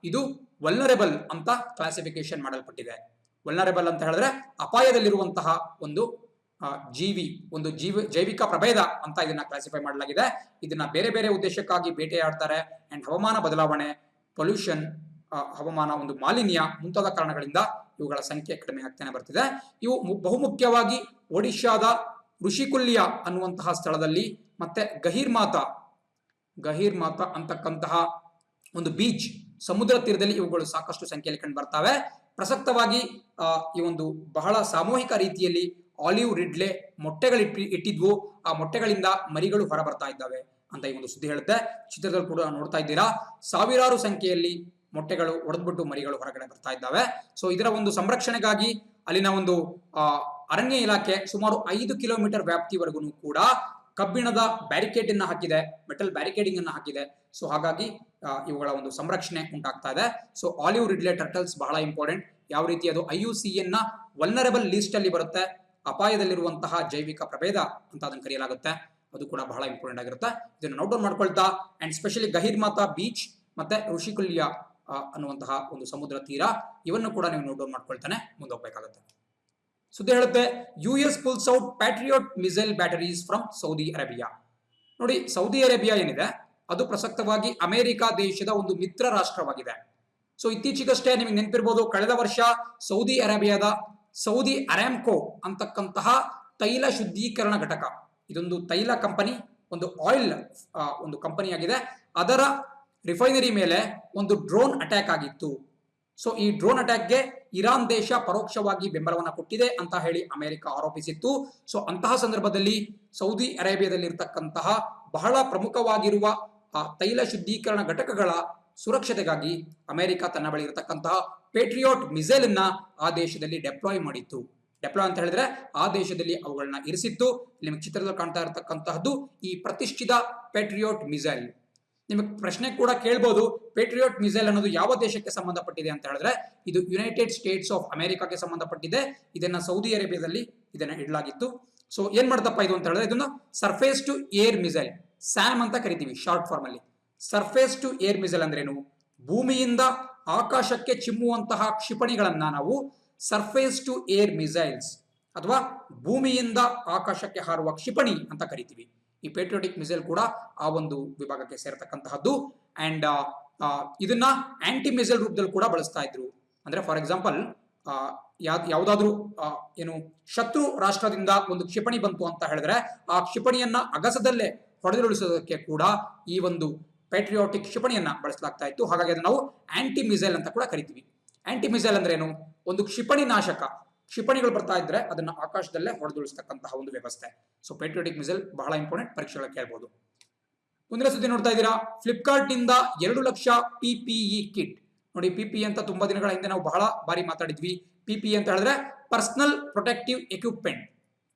ಇದು ವಲ್ನರೇಬಲ್ ಅಂತ ಕ್ಲಾಸಿಫಿಕೇಶನ್ ಮಾಡಲ್ಪಟ್ಟಿದೆ. ವಲ್ನರೇಬಲ್ ಅಂತ ಹೇಳಿದ್ರೆ ಅಪಾಯದಲ್ಲಿರುವಂತಹ ಒಂದು ಜೈವಿಕ ಪ್ರಭೇದ ಅಂತ ಇದನ್ನ ಕ್ಲಾಸಿಫೈ ಮಾಡಲಾಗಿದೆ. ಇದನ್ನ ಬೇರೆ ಬೇರೆ ಉದ್ದೇಶಕ್ಕಾಗಿ ಬೇಟೆಯಾಡ್ತಾರೆ. ಅಂಡ್ ಹವಾಮಾನ ಬದಲಾವಣೆ, ಪೊಲ್ಯೂಷನ್, ಹವಾಮಾನ ಒಂದು ಮಾಲಿನ್ಯ ಮುಂತಾದ ಕಾರಣಗಳಿಂದ ಇವುಗಳ ಸಂಖ್ಯೆ ಕಡಿಮೆ ಆಗ್ತಾನೆ ಬರ್ತಿದೆ. ಇವು ಬಹುಮುಖ್ಯವಾಗಿ ಒಡಿಶಾದ ಋಷಿಕುಲ್ಯ ಅನ್ನುವಂತಹ ಸ್ಥಳದಲ್ಲಿ ಮತ್ತೆ ಗಹೀರ್ಮಾತಾ ಅಂತಕ್ಕಂತಹ ಒಂದು ಬೀಚ್, ಸಮುದ್ರ ತೀರದಲ್ಲಿ ಇವುಗಳು ಸಾಕಷ್ಟು ಸಂಖ್ಯೆಯಲ್ಲಿ ಕಂಡು ಬರ್ತವೆ. ಪ್ರಸಕ್ತವಾಗಿ ಈ ಒಂದು ಬಹಳ ಸಾಮೂಹಿಕ ರೀತಿಯಲ್ಲಿ ಆಲಿವ್ ರಿಡ್ಲೆ ಇಟ್ಟಿದ್ವು. ಆ ಮೊಟ್ಟೆಗಳಿಂದ ಮರಿಗಳು ಹೊರ ಬರ್ತಾ ಇದ್ದಾವೆ ಅಂತ ಈ ಒಂದು ಸುದ್ದಿ ಹೇಳುತ್ತೆ. ಚಿತ್ರದಲ್ಲಿ ಕೂಡ ನೋಡ್ತಾ ಇದ್ದೀರಾ, ಸಾವಿರಾರು ಸಂಖ್ಯೆಯಲ್ಲಿ ಮೊಟ್ಟೆಗಳು ಒಡೆದ್ಬಿಟ್ಟು ಮರಿಗಳು ಹೊರಗಡೆ ಬರ್ತಾ ಇದ್ದಾವೆ. ಸೊ ಇದರ ಒಂದು ಸಂರಕ್ಷಣೆಗಾಗಿ ಅಲ್ಲಿನ ಒಂದು ಅರಣ್ಯ ಇಲಾಖೆ ಸುಮಾರು 5 ಕಿಲೋಮೀಟರ್ ವ್ಯಾಪ್ತಿವರೆಗೂ ಕೂಡ ಕಬ್ಬಿಣದ ಬ್ಯಾರಿಕೇಡ್ ಅನ್ನ ಹಾಕಿದೆ, ಮೆಟಲ್ ಬ್ಯಾರಿಕೇಡಿಂಗ್ ಅನ್ನ ಹಾಕಿದೆ. ಸೊ ಹಾಗಾಗಿ ಇವುಗಳ ಒಂದು ಸಂರಕ್ಷಣೆ ಉಂಟಾಗ್ತಾ ಇದೆ. ಸೊ ಆಲಿವ್ ರಿಡ್ಲೆ ಟರ್ಟಲ್ಸ್ ಬಹಳ ಇಂಪಾರ್ಟೆಂಟ್. ಯಾವ ರೀತಿ ಅದು IUCN ನ ವಲ್ನರಬಲ್ ಲಿಸ್ಟ್ ಅಲ್ಲಿ ಬರುತ್ತೆ, ಅಪಾಯದಲ್ಲಿರುವಂತಹ ಜೈವಿಕ ಪ್ರಭೇದ ಅಂತ ಅದನ್ನು ಕರೆಯಲಾಗುತ್ತೆ. ಅದು ಕೂಡ ಬಹಳ ಇಂಪಾರ್ಟೆಂಟ್ ಆಗಿರುತ್ತೆ. ಇದನ್ನು ನೋಟ್ ಡೌನ್ ಮಾಡ್ಕೊಳ್ತಾ, ಅಂಡ್ ಸ್ಪೆಷಲಿ ಗಹೀರ್ಮಾತಾ ಬೀಚ್ ಮತ್ತೆ ಋಷಿಕುಲ್ಯ ಅನ್ನುವಂತಹ ಒಂದು ಸಮುದ್ರ ತೀರ, ಇವನ್ನು ಕೂಡ ನೀವು ನೋಟ್ ಡೌನ್ ಮಾಡ್ಕೊಳ್ತಾನೆ ಮುಂದೋಗ್ಬೇಕಾಗುತ್ತೆ. ಸುದ್ದಿ ಹೇಳುತ್ತೆ, US pulls out Patriot missile batteries from Saudi Arabia. ನೋಡಿ, ಸೌದಿ ಅರೇಬಿಯಾ ಏನಿದೆ ಅದು ಪ್ರಸಕ್ತವಾಗಿ ಅಮೆರಿಕ ದೇಶದ ಒಂದು ಮಿತ್ರ ರಾಷ್ಟ್ರವಾಗಿದೆ. ಸೊ ಇತ್ತೀಚೆಗಷ್ಟೇ ನಿಮಗೆ ನೆನಪಿರ್ಬೋದು, ಕಳೆದ ವರ್ಷ ಸೌದಿ ಅರೇಬಿಯಾದ ಸೌದಿ ಅರಾಮ್ಕೋ ಅಂತಕ್ಕಂತಹ ತೈಲ ಶುದ್ಧೀಕರಣ ಘಟಕ, ಇದೊಂದು ತೈಲ ಕಂಪನಿ, ಒಂದು ಆಯಿಲ್ ಒಂದು ಕಂಪನಿಯಾಗಿದೆ, ಅದರ ರಿಫೈನರಿ ಮೇಲೆ ಒಂದು ಡ್ರೋನ್ ಅಟ್ಯಾಕ್ ಆಗಿತ್ತು. ಸೊ ಈ ಡ್ರೋನ್ ಅಟ್ಯಾಕ್ಗೆ ಇರಾನ್ ದೇಶ ಪರೋಕ್ಷವಾಗಿ ಬೆಂಬಲವನ್ನು ಕೊಟ್ಟಿದೆ ಅಂತ ಹೇಳಿ ಅಮೆರಿಕ ಆರೋಪಿಸಿತ್ತು. ಸೊ ಅಂತಹ ಸಂದರ್ಭದಲ್ಲಿ ಸೌದಿ ಅರೇಬಿಯಾದಲ್ಲಿ ಇರತಕ್ಕಂತಹ ಬಹಳ ಪ್ರಮುಖವಾಗಿರುವ ತೈಲ ಶುದ್ಧೀಕರಣ ಘಟಕಗಳ ಸುರಕ್ಷತೆಗಾಗಿ ಅಮೆರಿಕ ತನ್ನ ಬಳಿ ಇರತಕ್ಕಂತಹ ಪೇಟ್ರಿಯಾಟ್ ಮಿಸೈಲ್ ಅನ್ನ ಆ ದೇಶದಲ್ಲಿ ಡೆಪ್ಲಾಯ್ ಮಾಡಿತ್ತು. ಡೆಪ್ಲಾಯ್ ಅಂತ ಹೇಳಿದ್ರೆ ಆ ದೇಶದಲ್ಲಿ ಅವುಗಳನ್ನ ಇರಿಸಿತ್ತು. ನಿಮಗೆ ಚಿತ್ರದಲ್ಲಿ ಕಾಣ್ತಾ ಇರತಕ್ಕಂತಹದ್ದು ಈ ಪ್ರತಿಷ್ಠಿತ ಪೇಟ್ರಿಯಾಟ್ ಮಿಸೈಲ್. ನಿಮಗೆ ಪ್ರಶ್ನೆ ಕೂಡ ಕೇಳಬಹುದು, ಪೇಟ್ರಿಯಾಟ್ ಮಿಸೈಲ್ ಅನ್ನೋದು ಯಾವ ದೇಶಕ್ಕೆ ಸಂಬಂಧಪಟ್ಟಿದೆ ಅಂತ ಹೇಳಿದ್ರೆ ಇದು ಯುನೈಟೆಡ್ ಸ್ಟೇಟ್ಸ್ ಆಫ್ ಅಮೆರಿಕಾಗೆ ಸಂಬಂಧಪಟ್ಟಿದೆ. ಇದನ್ನ ಸೌದಿ ಅರೇಬಿಯಾದಲ್ಲಿ ಇದನ್ನ ಇಡಲಾಗಿತ್ತು. ಸೊ ಏನ್ ಮಾಡ್ತಪ್ಪ ಇದು ಅಂತ ಹೇಳಿದ್ರೆ, ಇದನ್ನ surface to air missile, SAM ಅಂತ ಕರಿತೀವಿ ಶಾರ್ಟ್ ಫಾರ್ಮ್ ಅಲ್ಲಿ. ಸರ್ಫೇಸ್ ಟು ಏರ್ ಮಿಸೈಲ್ ಅಂದ್ರೇನು? ಭೂಮಿಯಿಂದ ಆಕಾಶಕ್ಕೆ ಚಿಮ್ಮುವಂತಹ ಕ್ಷಿಪಣಿಗಳನ್ನ ನಾವು ಸರ್ಫೇಸ್ ಟು ಏರ್ ಮಿಸೈಲ್ಸ್ ಅಥವಾ ಭೂಮಿಯಿಂದ ಆಕಾಶಕ್ಕೆ ಹಾರುವ ಕ್ಷಿಪಣಿ ಅಂತ ಕರಿತೀವಿ. ಈ ಪೇಟ್ರಿಯಾಟಿಕ್ ಮಿಸೈಲ್ ಕೂಡ ಆ ಒಂದು ವಿಭಾಗಕ್ಕೆ ಸೇರತಕ್ಕಂತಹದ್ದು. ಅಂಡ್ ಇದನ್ನ ಆಂಟಿ ಮಿಸೈಲ್ ರೂಪದಲ್ಲಿ ಕೂಡ ಬಳಸ್ತಾ ಇದ್ರು. ಅಂದ್ರೆ ಫಾರ್ ಎಕ್ಸಾಂಪಲ್, ಯಾವುದಾದ್ರೂ ಏನು ಶತ್ರು ರಾಷ್ಟ್ರದಿಂದ ಒಂದು ಕ್ಷಿಪಣಿ ಬಂತು ಅಂತ ಹೇಳಿದ್ರೆ ಆ ಕ್ಷಿಪಣಿಯನ್ನ ಅಗಸದಲ್ಲೇ ಹೊಡೆದುರುಳಿಸೋದಕ್ಕೆ ಕೂಡ ಈ ಒಂದು ಪೇಟ್ರಿಯಾಟಿಕ್ ಕ್ಷಿಪಣಿಯನ್ನ ಬಳಸಲಾಗ್ತಾ ಇತ್ತು. ಹಾಗಾಗಿ ಅದನ್ನ ನಾವು ಆಂಟಿ ಮಿಸೈಲ್ ಅಂತ ಕೂಡ ಕರಿತೀವಿ. ಆಂಟಿ ಮಿಸೈಲ್ ಅಂದ್ರೆ ಏನು? ಒಂದು ಕ್ಷಿಪಣಿ ನಾಶಕ. ಕ್ಷಿಪಣಿಗಳು ಬರ್ತಾ ಇದ್ರೆ ಅದನ್ನ ಆಕಾಶದಲ್ಲೇ ಹೊಡೆದುಳಿಸತಕ್ಕಂತಹ ಒಂದು ವ್ಯವಸ್ಥೆ. ಸೊ ಪೇಟ್ರಿಯಾಟಿಕ್ ಮಿಸೈಲ್ ಬಹಳ ಇಂಪಾರ್ಟೆಂಟ್, ಪರೀಕ್ಷೆಗಳು ಕೇಳಬಹುದು. ಮುಂದಿನ ಸುದ್ದಿ ನೋಡ್ತಾ ಇದ್ದೀರಾ, ಫ್ಲಿಪ್ಕಾರ್ಟ್ ನಿಂದ 2 ಲಕ್ಷ PPE ಕಿಟ್. ನೋಡಿ, PPE ಅಂತ ತುಂಬಾ ದಿನಗಳ ಹಿಂದೆ ನಾವು ಬಹಳ ಬಾರಿ ಮಾತಾಡಿದ್ವಿ. PPE ಅಂತ ಹೇಳಿದ್ರೆ personal protective equipment.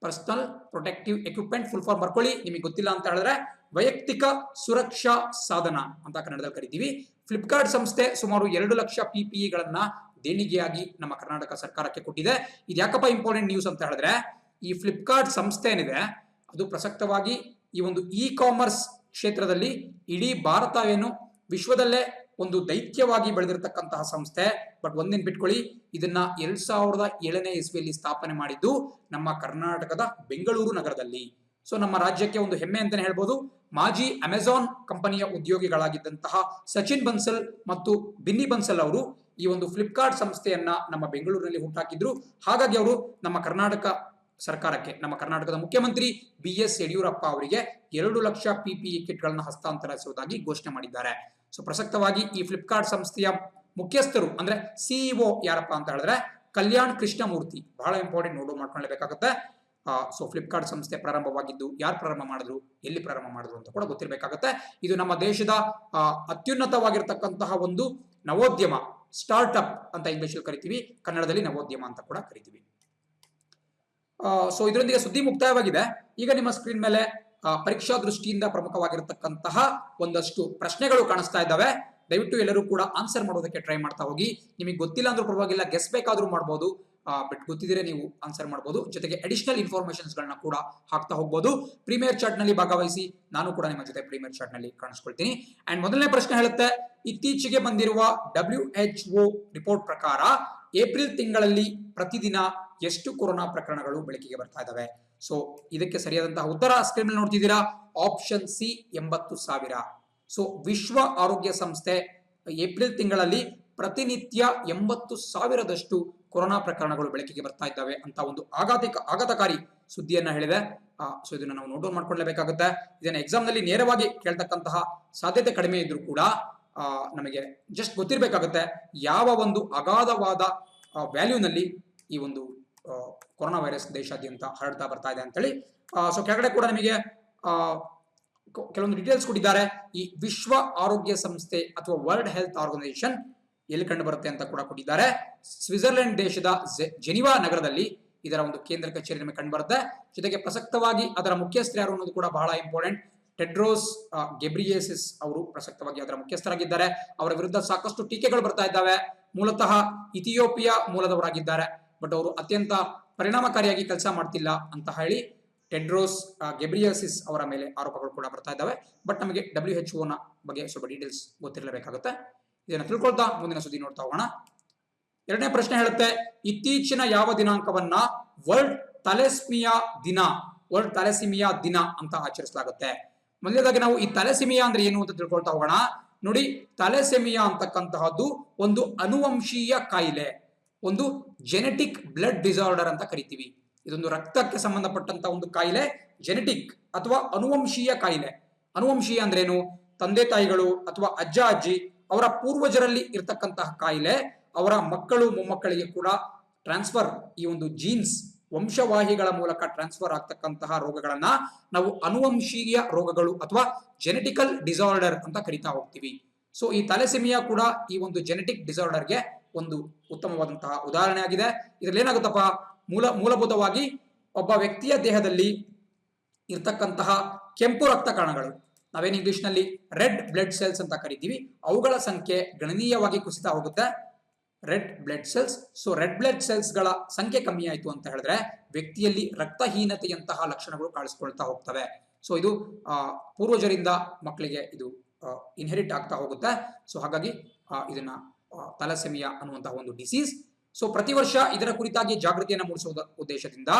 Personal protective equipment full form ಬರ್ಕೊಳ್ಳಿ, ನಿಮಗೆ ಗೊತ್ತಿಲ್ಲ ಅಂತ ಹೇಳಿದ್ರೆ ವೈಯಕ್ತಿಕ ಸುರಕ್ಷಾ ಸಾಧನ ಅಂತ ಕನ್ನಡದಲ್ಲಿ ಕರಿತೀವಿ. ಫ್ಲಿಪ್ಕಾರ್ಟ್ ಸಂಸ್ಥೆ ಸುಮಾರು 2 ಲಕ್ಷ PPE ಗಳನ್ನ ದೇಣಿಗೆಯಾಗಿ ನಮ್ಮ ಕರ್ನಾಟಕ ಸರ್ಕಾರಕ್ಕೆ ಕೊಟ್ಟಿದೆ. ಇದು ಯಾಕಪ್ಪ ಇಂಪಾರ್ಟೆಂಟ್ ನ್ಯೂಸ್ ಅಂತ ಹೇಳಿದ್ರೆ, ಈ ಫ್ಲಿಪ್ಕಾರ್ಟ್ ಸಂಸ್ಥೆ ಏನಿದೆ ಅದು ಪ್ರಸಕ್ತವಾಗಿ ಈ ಒಂದು ಇ ಕಾಮರ್ಸ್ ಕ್ಷೇತ್ರದಲ್ಲಿ ಇಡೀ ಭಾರತ ಏನು ವಿಶ್ವದಲ್ಲೇ ಒಂದು ದೈತ್ಯವಾಗಿ ಬೆಳೆದಿರತಕ್ಕಂತಹ ಸಂಸ್ಥೆ. ಬಟ್ ಒಂದಿನ ಬಿಟ್ಕೊಳ್ಳಿ, ಇದನ್ನ 2007ನೇ ಇಸ್ವಿಯಲ್ಲಿ ಸ್ಥಾಪನೆ ಮಾಡಿದ್ದು ನಮ್ಮ ಕರ್ನಾಟಕದ ಬೆಂಗಳೂರು ನಗರದಲ್ಲಿ. ಸೊ ನಮ್ಮ ರಾಜ್ಯಕ್ಕೆ ಒಂದು ಹೆಮ್ಮೆ ಅಂತಾನೆ ಹೇಳ್ಬೋದು. ಮಾಜಿ ಅಮೆಜಾನ್ ಕಂಪನಿಯ ಉದ್ಯೋಗಿಗಳಾಗಿದ್ದಂತಹ ಸಚಿನ್ ಬನ್ಸಲ್ ಮತ್ತು ಬಿನ್ನಿ ಬನ್ಸಲ್ ಅವರು ಈ ಒಂದು ಫ್ಲಿಪ್ಕಾರ್ಟ್ ಸಂಸ್ಥೆಯನ್ನ ನಮ್ಮ ಬೆಂಗಳೂರಿನಲ್ಲಿ ಹುಟ್ಟಾಕಿದ್ರು. ಹಾಗಾಗಿ ಅವರು ನಮ್ಮ ಕರ್ನಾಟಕ ಸರ್ಕಾರಕ್ಕೆ, ನಮ್ಮ ಕರ್ನಾಟಕದ ಮುಖ್ಯಮಂತ್ರಿ BS ಯಡಿಯೂರಪ್ಪ ಅವರಿಗೆ 2 ಲಕ್ಷ PPE ಕಿಟ್ಗಳನ್ನು ಹಸ್ತಾಂತರಿಸುವುದಾಗಿ ಘೋಷಣೆ ಮಾಡಿದ್ದಾರೆ. ಸೊ ಪ್ರಸಕ್ತವಾಗಿ ಈ ಫ್ಲಿಪ್ಕಾರ್ಟ್ ಸಂಸ್ಥೆಯ ಮುಖ್ಯಸ್ಥರು ಅಂದ್ರೆ CEO ಯಾರಪ್ಪ ಅಂತ ಹೇಳಿದ್ರೆ ಕಲ್ಯಾಣ್ ಕೃಷ್ಣಮೂರ್ತಿ. ಬಹಳ ಇಂಪಾರ್ಟೆಂಟ್, ನೋಟ್ ಮಾಡ್ಕೊಳ್ಳಬೇಕಾಗುತ್ತೆ. ಸೊ ಫ್ಲಿಪ್ಕಾರ್ಟ್ ಸಂಸ್ಥೆ ಪ್ರಾರಂಭವಾಗಿದ್ದು ಯಾರು ಪ್ರಾರಂಭ ಮಾಡಿದ್ರು, ಎಲ್ಲಿ ಪ್ರಾರಂಭ ಮಾಡಿದ್ರು ಅಂತ ಕೂಡ ಗೊತ್ತಿರಬೇಕಾಗುತ್ತೆ. ಇದು ನಮ್ಮ ದೇಶದ ಅತ್ಯುನ್ನತವಾಗಿರ್ತಕ್ಕಂತಹ ಒಂದು ನವೋದ್ಯಮ, ಸ್ಟಾರ್ಟ್ಅಪ್ ಅಂತ ಇಂಗ್ಲಿಷ್ ಕರಿತೀವಿ, ಕನ್ನಡದಲ್ಲಿ ನವೋದ್ಯಮ ಅಂತ ಕೂಡ ಕರಿತೀವಿ. ಸೊ ಇದರೊಂದಿಗೆ ಸುದ್ದಿ ಮುಕ್ತಾಯವಾಗಿದೆ. ಈಗ ನಿಮ್ಮ ಸ್ಕ್ರೀನ್ ಮೇಲೆ ಪರೀಕ್ಷಾ ದೃಷ್ಟಿಯಿಂದ ಪ್ರಮುಖವಾಗಿರತಕ್ಕಂತಹ ಒಂದಷ್ಟು ಪ್ರಶ್ನೆಗಳು ಕಾಣಿಸ್ತಾ ಇದ್ದಾವೆ. ದಯವಿಟ್ಟು ಎಲ್ಲರೂ ಕೂಡ ಆನ್ಸರ್ ಮಾಡೋದಕ್ಕೆ ಟ್ರೈ ಮಾಡ್ತಾ ಹೋಗಿ. ನಿಮಗೆ ಗೊತ್ತಿಲ್ಲ ಅಂದ್ರೂ ಪರವಾಗಿಲ್ಲ, ಗೆಸ್ ಬೇಕಾದ್ರೂ ಮಾಡ್ಬೋದು, ಬಟ್ ಗೊತ್ತಿದ್ರೆ ನೀವು ಆನ್ಸರ್ ಮಾಡ್ಬೋದು. ಜೊತೆಗೆ ಅಡಿಷನಲ್ ಇನ್ಫಾರ್ಮೇಶನ್ಸ್ ಗಳನ್ನ ಕೂಡ ಹಾಕ್ತಾ ಹೋಗ್ಬೋದು. ಪ್ರೀಮಿಯರ್ ಚಾರ್ಟ್ ನಲ್ಲಿ ಭಾಗವಹಿಸಿ, ನಾನು ಕೂಡ ನಿಮ್ಮ ಜೊತೆ ಪ್ರೀಮಿಯರ್ ಚಾರ್ಟ್ ನಲ್ಲಿ ಕಾಣಿಸ್ಕೊಳ್ತೀನಿ. ಅಂಡ್ ಮೊದಲನೇ ಪ್ರಶ್ನೆ ಹೇಳುತ್ತೆ, ಇತ್ತೀಚೆಗೆ ಬಂದಿರುವ WHO ರಿಪೋರ್ಟ್ ಪ್ರಕಾರ ಏಪ್ರಿಲ್ ತಿಂಗಳಲ್ಲಿ ಪ್ರತಿದಿನ ಎಷ್ಟು ಕೊರೋನಾ ಪ್ರಕರಣಗಳು ಬೆಳಕಿಗೆ ಬರ್ತಾ ಇದ್ದಾವೆ? ಸೊ ಇದಕ್ಕೆ ಸರಿಯಾದಂತಹ ಉತ್ತರ ಸ್ಕ್ರೀನ್ ನೋಡ್ತಿದ್ದೀರಾ, ಆಪ್ಷನ್ ಸಿ 80,000. ಸೊ ವಿಶ್ವ ಆರೋಗ್ಯ ಸಂಸ್ಥೆ ಏಪ್ರಿಲ್ ತಿಂಗಳಲ್ಲಿ ಪ್ರತಿನಿತ್ಯ 80,000ದಷ್ಟು ಕೊರೋನಾ ಪ್ರಕರಣಗಳು ಬೆಳಕಿಗೆ ಬರ್ತಾ ಇದ್ದಾವೆ ಅಂತ ಒಂದು ಆಘಾತಕಾರಿ ಸುದ್ದಿಯನ್ನ ಹೇಳಿದೆ. ಸೊ ಇದನ್ನ ನಾವು ನೋಟ್ ಮಾಡ್ಕೊಳ್ಳಬೇಕಾಗುತ್ತೆ. ಇದನ್ನ ಎಕ್ಸಾಮ್ ನಲ್ಲಿ ನೇರವಾಗಿ ಕೇಳ್ತಕ್ಕಂತಹ ಸಾಧ್ಯತೆ ಕಡಿಮೆ ಇದ್ರೂ ಕೂಡ ನಮಗೆ ಜಸ್ಟ್ ಗೊತ್ತಿರಬೇಕಾಗುತ್ತೆ ಯಾವ ಒಂದು ಅಗಾಧವಾದ ವ್ಯಾಲ್ಯೂನಲ್ಲಿ ಈ ಒಂದು ಕೊರೋನಾ ವೈರಸ್ ದೇಶಾದ್ಯಂತ ಹರಡ್ತಾ ಬರ್ತಾ ಇದೆ ಅಂತೇಳಿ. ಸೊ ಕೆಳಗಡೆ ಕೂಡ ನಮಗೆ ಕೆಲವೊಂದು ಡೀಟೇಲ್ಸ್ ಕೊಟ್ಟಿದ್ದಾರೆ. ಈ ವಿಶ್ವ ಆರೋಗ್ಯ ಸಂಸ್ಥೆ ಅಥವಾ ವರ್ಲ್ಡ್ ಹೆಲ್ತ್ ಆರ್ಗನೈಸೇಷನ್ ಎಲ್ಲಿ ಕಂಡು ಬರುತ್ತೆ ಅಂತ ಕೂಡ ಕೊಟ್ಟಿದ್ದಾರೆ. ಸ್ವಿಟ್ಜರ್ಲೆಂಡ್ ದೇಶದ ಜೆನಿವಾ ನಗರದಲ್ಲಿ ಇದರ ಒಂದು ಕೇಂದ್ರ ಕಚೇರಿ ನಮಗೆ ಕಂಡು ಬರುತ್ತೆ. ಜೊತೆಗೆ ಪ್ರಸಕ್ತವಾಗಿ ಅದರ ಮುಖ್ಯಸ್ಥರು ಯಾರು ಅನ್ನೋದು ಕೂಡ ಬಹಳ ಇಂಪಾರ್ಟೆಂಟ್. ಟೆಡ್ರೋಸ್ ಗೆಬ್ರಿಯೇಸಿಸ್ ಅವರು ಪ್ರಸಕ್ತವಾಗಿ ಅದರ ಮುಖ್ಯಸ್ಥರಾಗಿದ್ದಾರೆ. ಅವರ ವಿರುದ್ಧ ಸಾಕಷ್ಟು ಟೀಕೆಗಳು ಬರ್ತಾ ಇದ್ದಾವೆ. ಮೂಲತಃ ಇಥಿಯೋಪಿಯಾ ಮೂಲದವರಾಗಿದ್ದಾರೆ, ಬಟ್ ಅವರು ಅತ್ಯಂತ ಪರಿಣಾಮಕಾರಿಯಾಗಿ ಕೆಲಸ ಮಾಡ್ತಿಲ್ಲ ಅಂತ ಹೇಳಿ ಟೆಡ್ರೋಸ್ ಗೆಬ್ರಿಯೇಸಿಸ್ ಅವರ ಮೇಲೆ ಆರೋಪಗಳು ಕೂಡ ಬರ್ತಾ ಇದ್ದಾವೆ. ಬಟ್ ನಮಗೆ WHO ನ ಬಗ್ಗೆ ಸ್ವಲ್ಪ ಡೀಟೇಲ್ಸ್ ಗೊತ್ತಿರಲೇಬೇಕಾಗುತ್ತೆ. ಇದನ್ನು ತಿಳ್ಕೊಳ್ತಾ ಮುಂದಿನ ಸುದ್ದಿ ನೋಡ್ತಾ ಹೋಗೋಣ. ಎರಡನೇ ಪ್ರಶ್ನೆ ಹೇಳುತ್ತೆ, ಇತ್ತೀಚಿನ ಯಾವ ದಿನಾಂಕವನ್ನ ವರ್ಲ್ಡ್ ಥಾಲೆಸೀಮಿಯಾ ದಿನ ಅಂತ ಆಚರಿಸಲಾಗುತ್ತೆ? ಮೊದಲನೇದಾಗಿ ನಾವು ಈ ಥಾಲೆಸೀಮಿಯಾ ಅಂದ್ರೆ ಏನು ಅಂತ ತಿಳ್ಕೊಳ್ತಾ ಹೋಗೋಣ. ನೋಡಿ, ಥಾಲೆಸೀಮಿಯಾ ಅಂತಕ್ಕಂತಹದ್ದು ಒಂದು ಅನುವಂಶೀಯ ಕಾಯಿಲೆ, ಒಂದು ಜೆನೆಟಿಕ್ ಬ್ಲಡ್ ಡಿಸಾರ್ಡರ್ ಅಂತ ಕರಿತೀವಿ. ಇದೊಂದು ರಕ್ತಕ್ಕೆ ಸಂಬಂಧಪಟ್ಟಂತ ಒಂದು ಕಾಯಿಲೆ, ಜೆನೆಟಿಕ್ ಅಥವಾ ಅನುವಂಶೀಯ ಕಾಯಿಲೆ. ಅನುವಂಶೀಯ ಅಂದ್ರೇನು? ತಂದೆ ತಾಯಿಗಳು ಅಥವಾ ಅಜ್ಜ ಅಜ್ಜಿ ಅವರ ಪೂರ್ವಜರಲ್ಲಿ ಇರತಕ್ಕಂತಹ ಕಾಯಿಲೆ ಅವರ ಮಕ್ಕಳು ಮೊಮ್ಮಕ್ಕಳಿಗೆ ಕೂಡ ಟ್ರಾನ್ಸ್ಫರ್, ಈ ಒಂದು ಜೀನ್ಸ್ ವಂಶವಾಹಿಗಳ ಮೂಲಕ ಟ್ರಾನ್ಸ್ಫರ್ ಆಗ್ತಕ್ಕಂತಹ ರೋಗಗಳನ್ನ ನಾವು ಅನುವಂಶೀಯ ರೋಗಗಳು ಅಥವಾ ಜೆನೆಟಿಕಲ್ ಡಿಸಾರ್ಡರ್ ಅಂತ ಕರಿತಾ ಹೋಗ್ತೀವಿ. ಸೊ ಈ ಥಾಲೆಸೀಮಿಯಾ ಕೂಡ ಈ ಒಂದು ಜೆನೆಟಿಕ್ ಡಿಸಾರ್ಡರ್ಗೆ ಒಂದು ಉತ್ತಮವಾದಂತಹ ಉದಾಹರಣೆ ಆಗಿದೆ. ಇದ್ರಲ್ಲಿ ಏನಾಗುತ್ತಪ್ಪ, ಮೂಲಭೂತವಾಗಿ ಒಬ್ಬ ವ್ಯಕ್ತಿಯ ದೇಹದಲ್ಲಿ ಇರ್ತಕ್ಕಂತಹ ಕೆಂಪು ರಕ್ತ ಕಣಗಳು, ನಾವೇನು ಇಂಗ್ಲಿಷ್ ನಲ್ಲಿ ರೆಡ್ ಬ್ಲಡ್ ಸೆಲ್ಸ್ ಅಂತ ಕರಿತೀವಿ, ಅವುಗಳ ಸಂಖ್ಯೆ ಗಣನೀಯವಾಗಿ ಕುಸಿತಾ ಹೋಗುತ್ತೆ. Red blood cells. So red blood cells ಗಳ ಸಂಖ್ಯೆ ಕಮ್ಮಿ ಆಯಿತು ಅಂತ ಹೇಳಿದ್ರೆ ವ್ಯಕ್ತಿಯಲ್ಲಿ ರಕ್ತಹೀನತೆಯಂತಹ ಲಕ್ಷಣಗಳು ಕಾಣಿಸ್ಕೊಳ್ತಾ ಹೋಗ್ತವೆ. ಸೊ ಇದು ಪೂರ್ವಜರಿಂದ ಮಕ್ಕಳಿಗೆ ಇದು ಇನ್ಹೆರಿಟ್ ಆಗ್ತಾ ಹೋಗುತ್ತೆ. ಸೊ ಹಾಗಾಗಿ ಇದನ್ನ ಥಾಲೆಸೀಮಿಯಾ ಅನ್ನುವಂತಹ ಒಂದು ಡಿಸೀಸ್. ಸೊ ಪ್ರತಿ ವರ್ಷ ಇದರ ಕುರಿತಾಗಿ ಜಾಗೃತಿಯನ್ನು ಮೂಡಿಸುವ ಉದ್ದೇಶದಿಂದ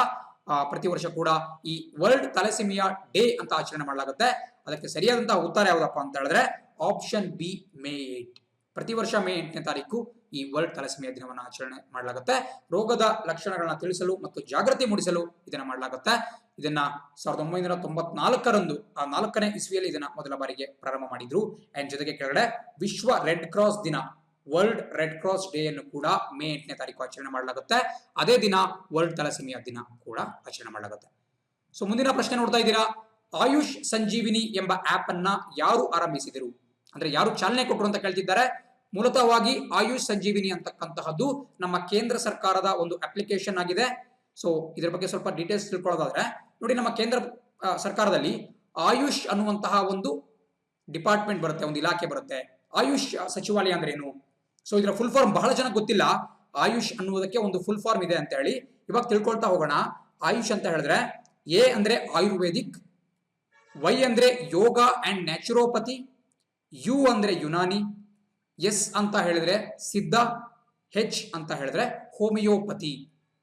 ಪ್ರತಿ ವರ್ಷ ಕೂಡ ಈ ವರ್ಲ್ಡ್ ಥಾಲೆಸೀಮಿಯಾ ಡೇ ಅಂತ ಆಚರಣೆ ಮಾಡಲಾಗುತ್ತೆ. ಅದಕ್ಕೆ ಸರಿಯಾದಂತಹ ಉತ್ತರ ಯಾವುದಪ್ಪ ಅಂತ ಹೇಳಿದ್ರೆ ಆಪ್ಷನ್ ಬಿ, May 8. ಪ್ರತಿ ವರ್ಷ May 8ನೇ ತಾರೀಕು ಈ ವರ್ಲ್ಡ್ ಥಾಲೆಸೀಮಿಯಾ ದಿನವನ್ನು ಆಚರಣೆ ಮಾಡಲಾಗುತ್ತೆ. ರೋಗದ ಲಕ್ಷಣಗಳನ್ನ ತಿಳಿಸಲು ಮತ್ತು ಜಾಗೃತಿ ಮೂಡಿಸಲು ಇದನ್ನ ಮಾಡಲಾಗುತ್ತೆ. ಇದನ್ನ 1994ರಂದು 4ನೇ ಇಸ್ವಿಯಲ್ಲಿ ಇದನ್ನ ಮೊದಲ ಬಾರಿಗೆ ಪ್ರಾರಂಭ ಮಾಡಿದ್ರು. ಅಂಡ್ ಜೊತೆಗೆ ಕೆಳಗಡೆ ವಿಶ್ವ ರೆಡ್ ಕ್ರಾಸ್ ದಿನ, ವರ್ಲ್ಡ್ ರೆಡ್ ಕ್ರಾಸ್ ಡೇ ಅನ್ನು ಕೂಡ May 8ನೇ ತಾರೀಕು ಆಚರಣೆ ಮಾಡಲಾಗುತ್ತೆ. ಅದೇ ದಿನ ವರ್ಲ್ಡ್ ಥಾಲೆಸೀಮಿಯಾ ದಿನ ಕೂಡ ಆಚರಣೆ ಮಾಡಲಾಗುತ್ತೆ. ಸೊ ಮುಂದಿನ ಪ್ರಶ್ನೆ ನೋಡ್ತಾ ಇದ್ದೀರಾ, ಆಯುಷ್ ಸಂಜೀವಿನಿ ಎಂಬ ಆಪ್ ಅನ್ನ ಯಾರು ಆರಂಭಿಸಿದರು, ಅಂದ್ರೆ ಯಾರು ಚಾಲನೆ ಕೊಟ್ಟರು ಅಂತ ಕೇಳ್ತಿದ್ದಾರೆ. ಮೂಲತಃವಾಗಿ ಆಯುಷ್ ಸಂಜೀವಿನಿ ಅಂತಕ್ಕಂತಹದ್ದು ನಮ್ಮ ಕೇಂದ್ರ ಸರ್ಕಾರದ ಒಂದು ಅಪ್ಲಿಕೇಶನ್ ಆಗಿದೆ. ಸೊ ಇದ್ರ ಬಗ್ಗೆ ಸ್ವಲ್ಪ ಡೀಟೇಲ್ಸ್ ತಿಳ್ಕೊಳ್ಳೋದಾದ್ರೆ ನೋಡಿ, ನಮ್ಮ ಕೇಂದ್ರ ಸರ್ಕಾರದಲ್ಲಿ ಆಯುಷ್ ಅನ್ನುವಂತಹ ಒಂದು ಡಿಪಾರ್ಟ್ಮೆಂಟ್ ಬರುತ್ತೆ, ಒಂದು ಇಲಾಖೆ ಬರುತ್ತೆ. ಆಯುಷ್ ಸಚಿವಾಲಯ ಅಂದ್ರೆ ಏನು? ಸೊ ಇದರ ಫುಲ್ ಫಾರ್ಮ್ ಬಹಳ ಜನ ಗೊತ್ತಿಲ್ಲ. ಆಯುಷ್ ಅನ್ನುವುದಕ್ಕೆ ಒಂದು ಫುಲ್ ಫಾರ್ಮ್ ಇದೆ ಅಂತ ಹೇಳಿ ಇವಾಗ ತಿಳ್ಕೊಳ್ತಾ ಹೋಗೋಣ. ಆಯುಷ್ ಅಂತ ಹೇಳಿದ್ರೆ ಎ ಅಂದ್ರೆ ಆಯುರ್ವೇದಿಕ್, ವೈ ಅಂದ್ರೆ ಯೋಗ ಅಂಡ್ ನ್ಯಾಚುರೋಪತಿ, ಯು ಅಂದ್ರೆ ಯುನಾನಿ, ಎಸ್ ಅಂತ ಹೇಳಿದ್ರೆ ಸಿದ್ಧ, ಹೆಚ್ ಅಂತ ಹೇಳಿದ್ರೆ ಹೋಮಿಯೋಪತಿ.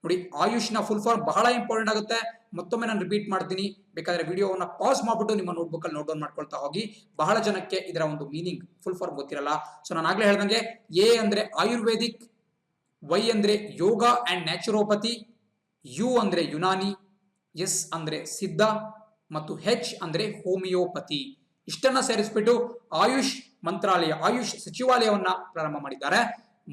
ನೋಡಿ, ಆಯುಷ್ನ ಫುಲ್ ಫಾರ್ಮ್ ಬಹಳ ಇಂಪಾರ್ಟೆಂಟ್ ಆಗುತ್ತೆ. ಮತ್ತೊಮ್ಮೆ ನಾನು ರಿಪೀಟ್ ಮಾಡ್ತೀನಿ, ಬೇಕಾದ್ರೆ ವಿಡಿಯೋವನ್ನ ಪಾಸ್ ಮಾಡ್ಬಿಟ್ಟು ನಿಮ್ಮ ನೋಟ್ಬುಕ್ ಅಲ್ಲಿ ನೋಟ್ ಡೌನ್ ಮಾಡ್ಕೊಳ್ತಾ ಹೋಗಿ. ಬಹಳ ಜನಕ್ಕೆ ಇದರ ಒಂದು ಮೀನಿಂಗ್ ಫುಲ್ ಫಾರ್ಮ್ ಗೊತ್ತಿರಲ್ಲ. ಸೊ ನಾನು ಆಗ್ಲೇ ಹೇಳ್ದಂಗೆ ಎ ಅಂದ್ರೆ ಆಯುರ್ವೇದಿಕ್, ವೈ ಅಂದ್ರೆ ಯೋಗ ಅಂಡ್ ನ್ಯಾಚುರೋಪತಿ, ಯು ಅಂದ್ರೆ ಯುನಾನಿ, ಎಸ್ ಅಂದ್ರೆ ಸಿದ್ಧ ಮತ್ತು ಹೆಚ್ ಅಂದ್ರೆ ಹೋಮಿಯೋಪತಿ. ಇಷ್ಟನ್ನ ಸೇರಿಸ್ಬಿಟ್ಟು ಆಯುಷ್ ಮಂತ್ರಾಲಯ, ಆಯುಷ್ ಸಚಿವಾಲಯವನ್ನ ಪ್ರಾರಂಭ ಮಾಡಿದ್ದಾರೆ.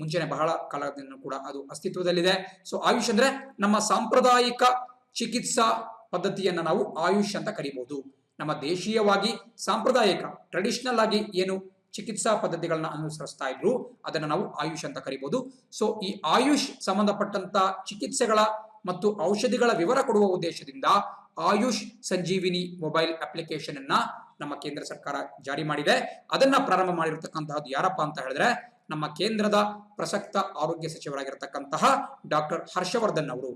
ಮುಂಚೆನೆ ಬಹಳ ಕಾಲದಿಂದ ಕೂಡ ಅದು ಅಸ್ತಿತ್ವದಲ್ಲಿದೆ. ಸೊ ಆಯುಷ್ ಅಂದ್ರೆ ನಮ್ಮ ಸಾಂಪ್ರದಾಯಿಕ ಚಿಕಿತ್ಸಾ ಪದ್ಧತಿಯನ್ನ ನಾವು ಆಯುಷ್ ಅಂತ ಕರಿಬಹುದು. ನಮ್ಮ ದೇಶೀಯವಾಗಿ ಸಾಂಪ್ರದಾಯಿಕ ಟ್ರೆಡಿಷನಲ್ ಆಗಿ ಏನು ಚಿಕಿತ್ಸಾ ಪದ್ಧತಿಗಳನ್ನ ಅನುಸರಿಸ್ತಾ ಇದ್ರು ಅದನ್ನ ನಾವು ಆಯುಷ್ ಅಂತ ಕರಿಬಹುದು. ಸೊ ಈ ಆಯುಷ್ ಸಂಬಂಧಪಟ್ಟಂತ ಚಿಕಿತ್ಸೆಗಳ ಮತ್ತು ಔಷಧಿಗಳ ವಿವರ ಕೊಡುವ ಉದ್ದೇಶದಿಂದ ಆಯುಷ್ ಸಂಜೀವಿನಿ ಮೊಬೈಲ್ ಅಪ್ಲಿಕೇಶನ್ ಅನ್ನ ನಮ್ಮ ಕೇಂದ್ರ ಸರ್ಕಾರ ಜಾರಿ ಮಾಡಿದೆ. ಅದನ್ನ ಪ್ರಾರಂಭ ಮಾಡಿರ್ತಕ್ಕಂತಹದ್ದು ಯಾರಪ್ಪ ಅಂತ ಹೇಳಿದ್ರೆ ನಮ್ಮ ಕೇಂದ್ರದ ಪ್ರಸಕ್ತ ಆರೋಗ್ಯ ಸಚಿವರಾಗಿರ್ತಕ್ಕಂತಹ ಡಾಕ್ಟರ್ ಹರ್ಷವರ್ಧನ್ ಅವರು.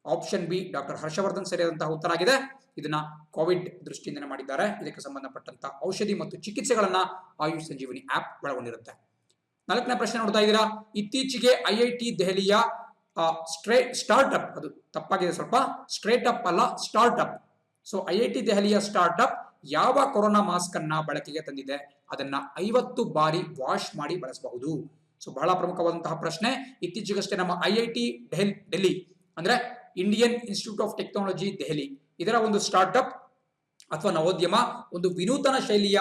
ಆಪ್ಷನ್ ಬಿ ಡಾಕ್ಟರ್ ಹರ್ಷವರ್ಧನ್ ಸರಿಯಾದಂತಹ ಉತ್ತರ ಆಗಿದೆ. ಇದನ್ನ ಕೋವಿಡ್ ದೃಷ್ಟಿಯಿಂದ ಮಾಡಿದ್ದಾರೆ. ಇದಕ್ಕೆ ಸಂಬಂಧಪಟ್ಟಂತ ಔಷಧಿ ಮತ್ತು ಚಿಕಿತ್ಸೆಗಳನ್ನ ಆಯುಷ್ ಸಂಜೀವಿನಿ ಆಪ್ ಒಳಗೊಂಡಿರುತ್ತೆ. 4ನೇ ಪ್ರಶ್ನೆ ನೋಡ್ತಾ ಇದ್ದೀರಾ. ಇತ್ತೀಚೆಗೆ IIT ದೆಹಲಿಯ ಸ್ಟಾರ್ಟ್ ಅಪ್, ಅದು ತಪ್ಪಾಗಿದೆ ಸ್ವಲ್ಪ, ಸ್ಟ್ರೇಟ್ ಅಪ್ ಅಲ್ಲ ಸ್ಟಾರ್ಟ್ ಅಪ್. ಸೊ IIT ದೆಹಲಿಯ ಸ್ಟಾರ್ಟ್ ಅಪ್ ಯಾವ ಕೊರೋನಾ ಮಾಸ್ಕ್ ಅನ್ನ ಬಳಕೆಗೆ ತಂದಿದೆ? ಅದನ್ನ 50 ಬಾರಿ ವಾಶ್ ಮಾಡಿ ಬಳಸಬಹುದು. ಸೊ ಬಹಳ ಪ್ರಮುಖವಾದಂತಹ ಪ್ರಶ್ನೆ. ಇತ್ತೀಚೆಗಷ್ಟೇ ನಮ್ಮ IIT ಡೆಲ್ಲಿ ಅಂದ್ರೆ Indian institute of technology Delhi, ಇದರ ಒಂದು ಸ್ಟಾರ್ಟ್ ಅಪ್ ಅಥವಾ ನವೋದ್ಯಮ ಒಂದು ವಿನೂತನ ಶೈಲಿಯ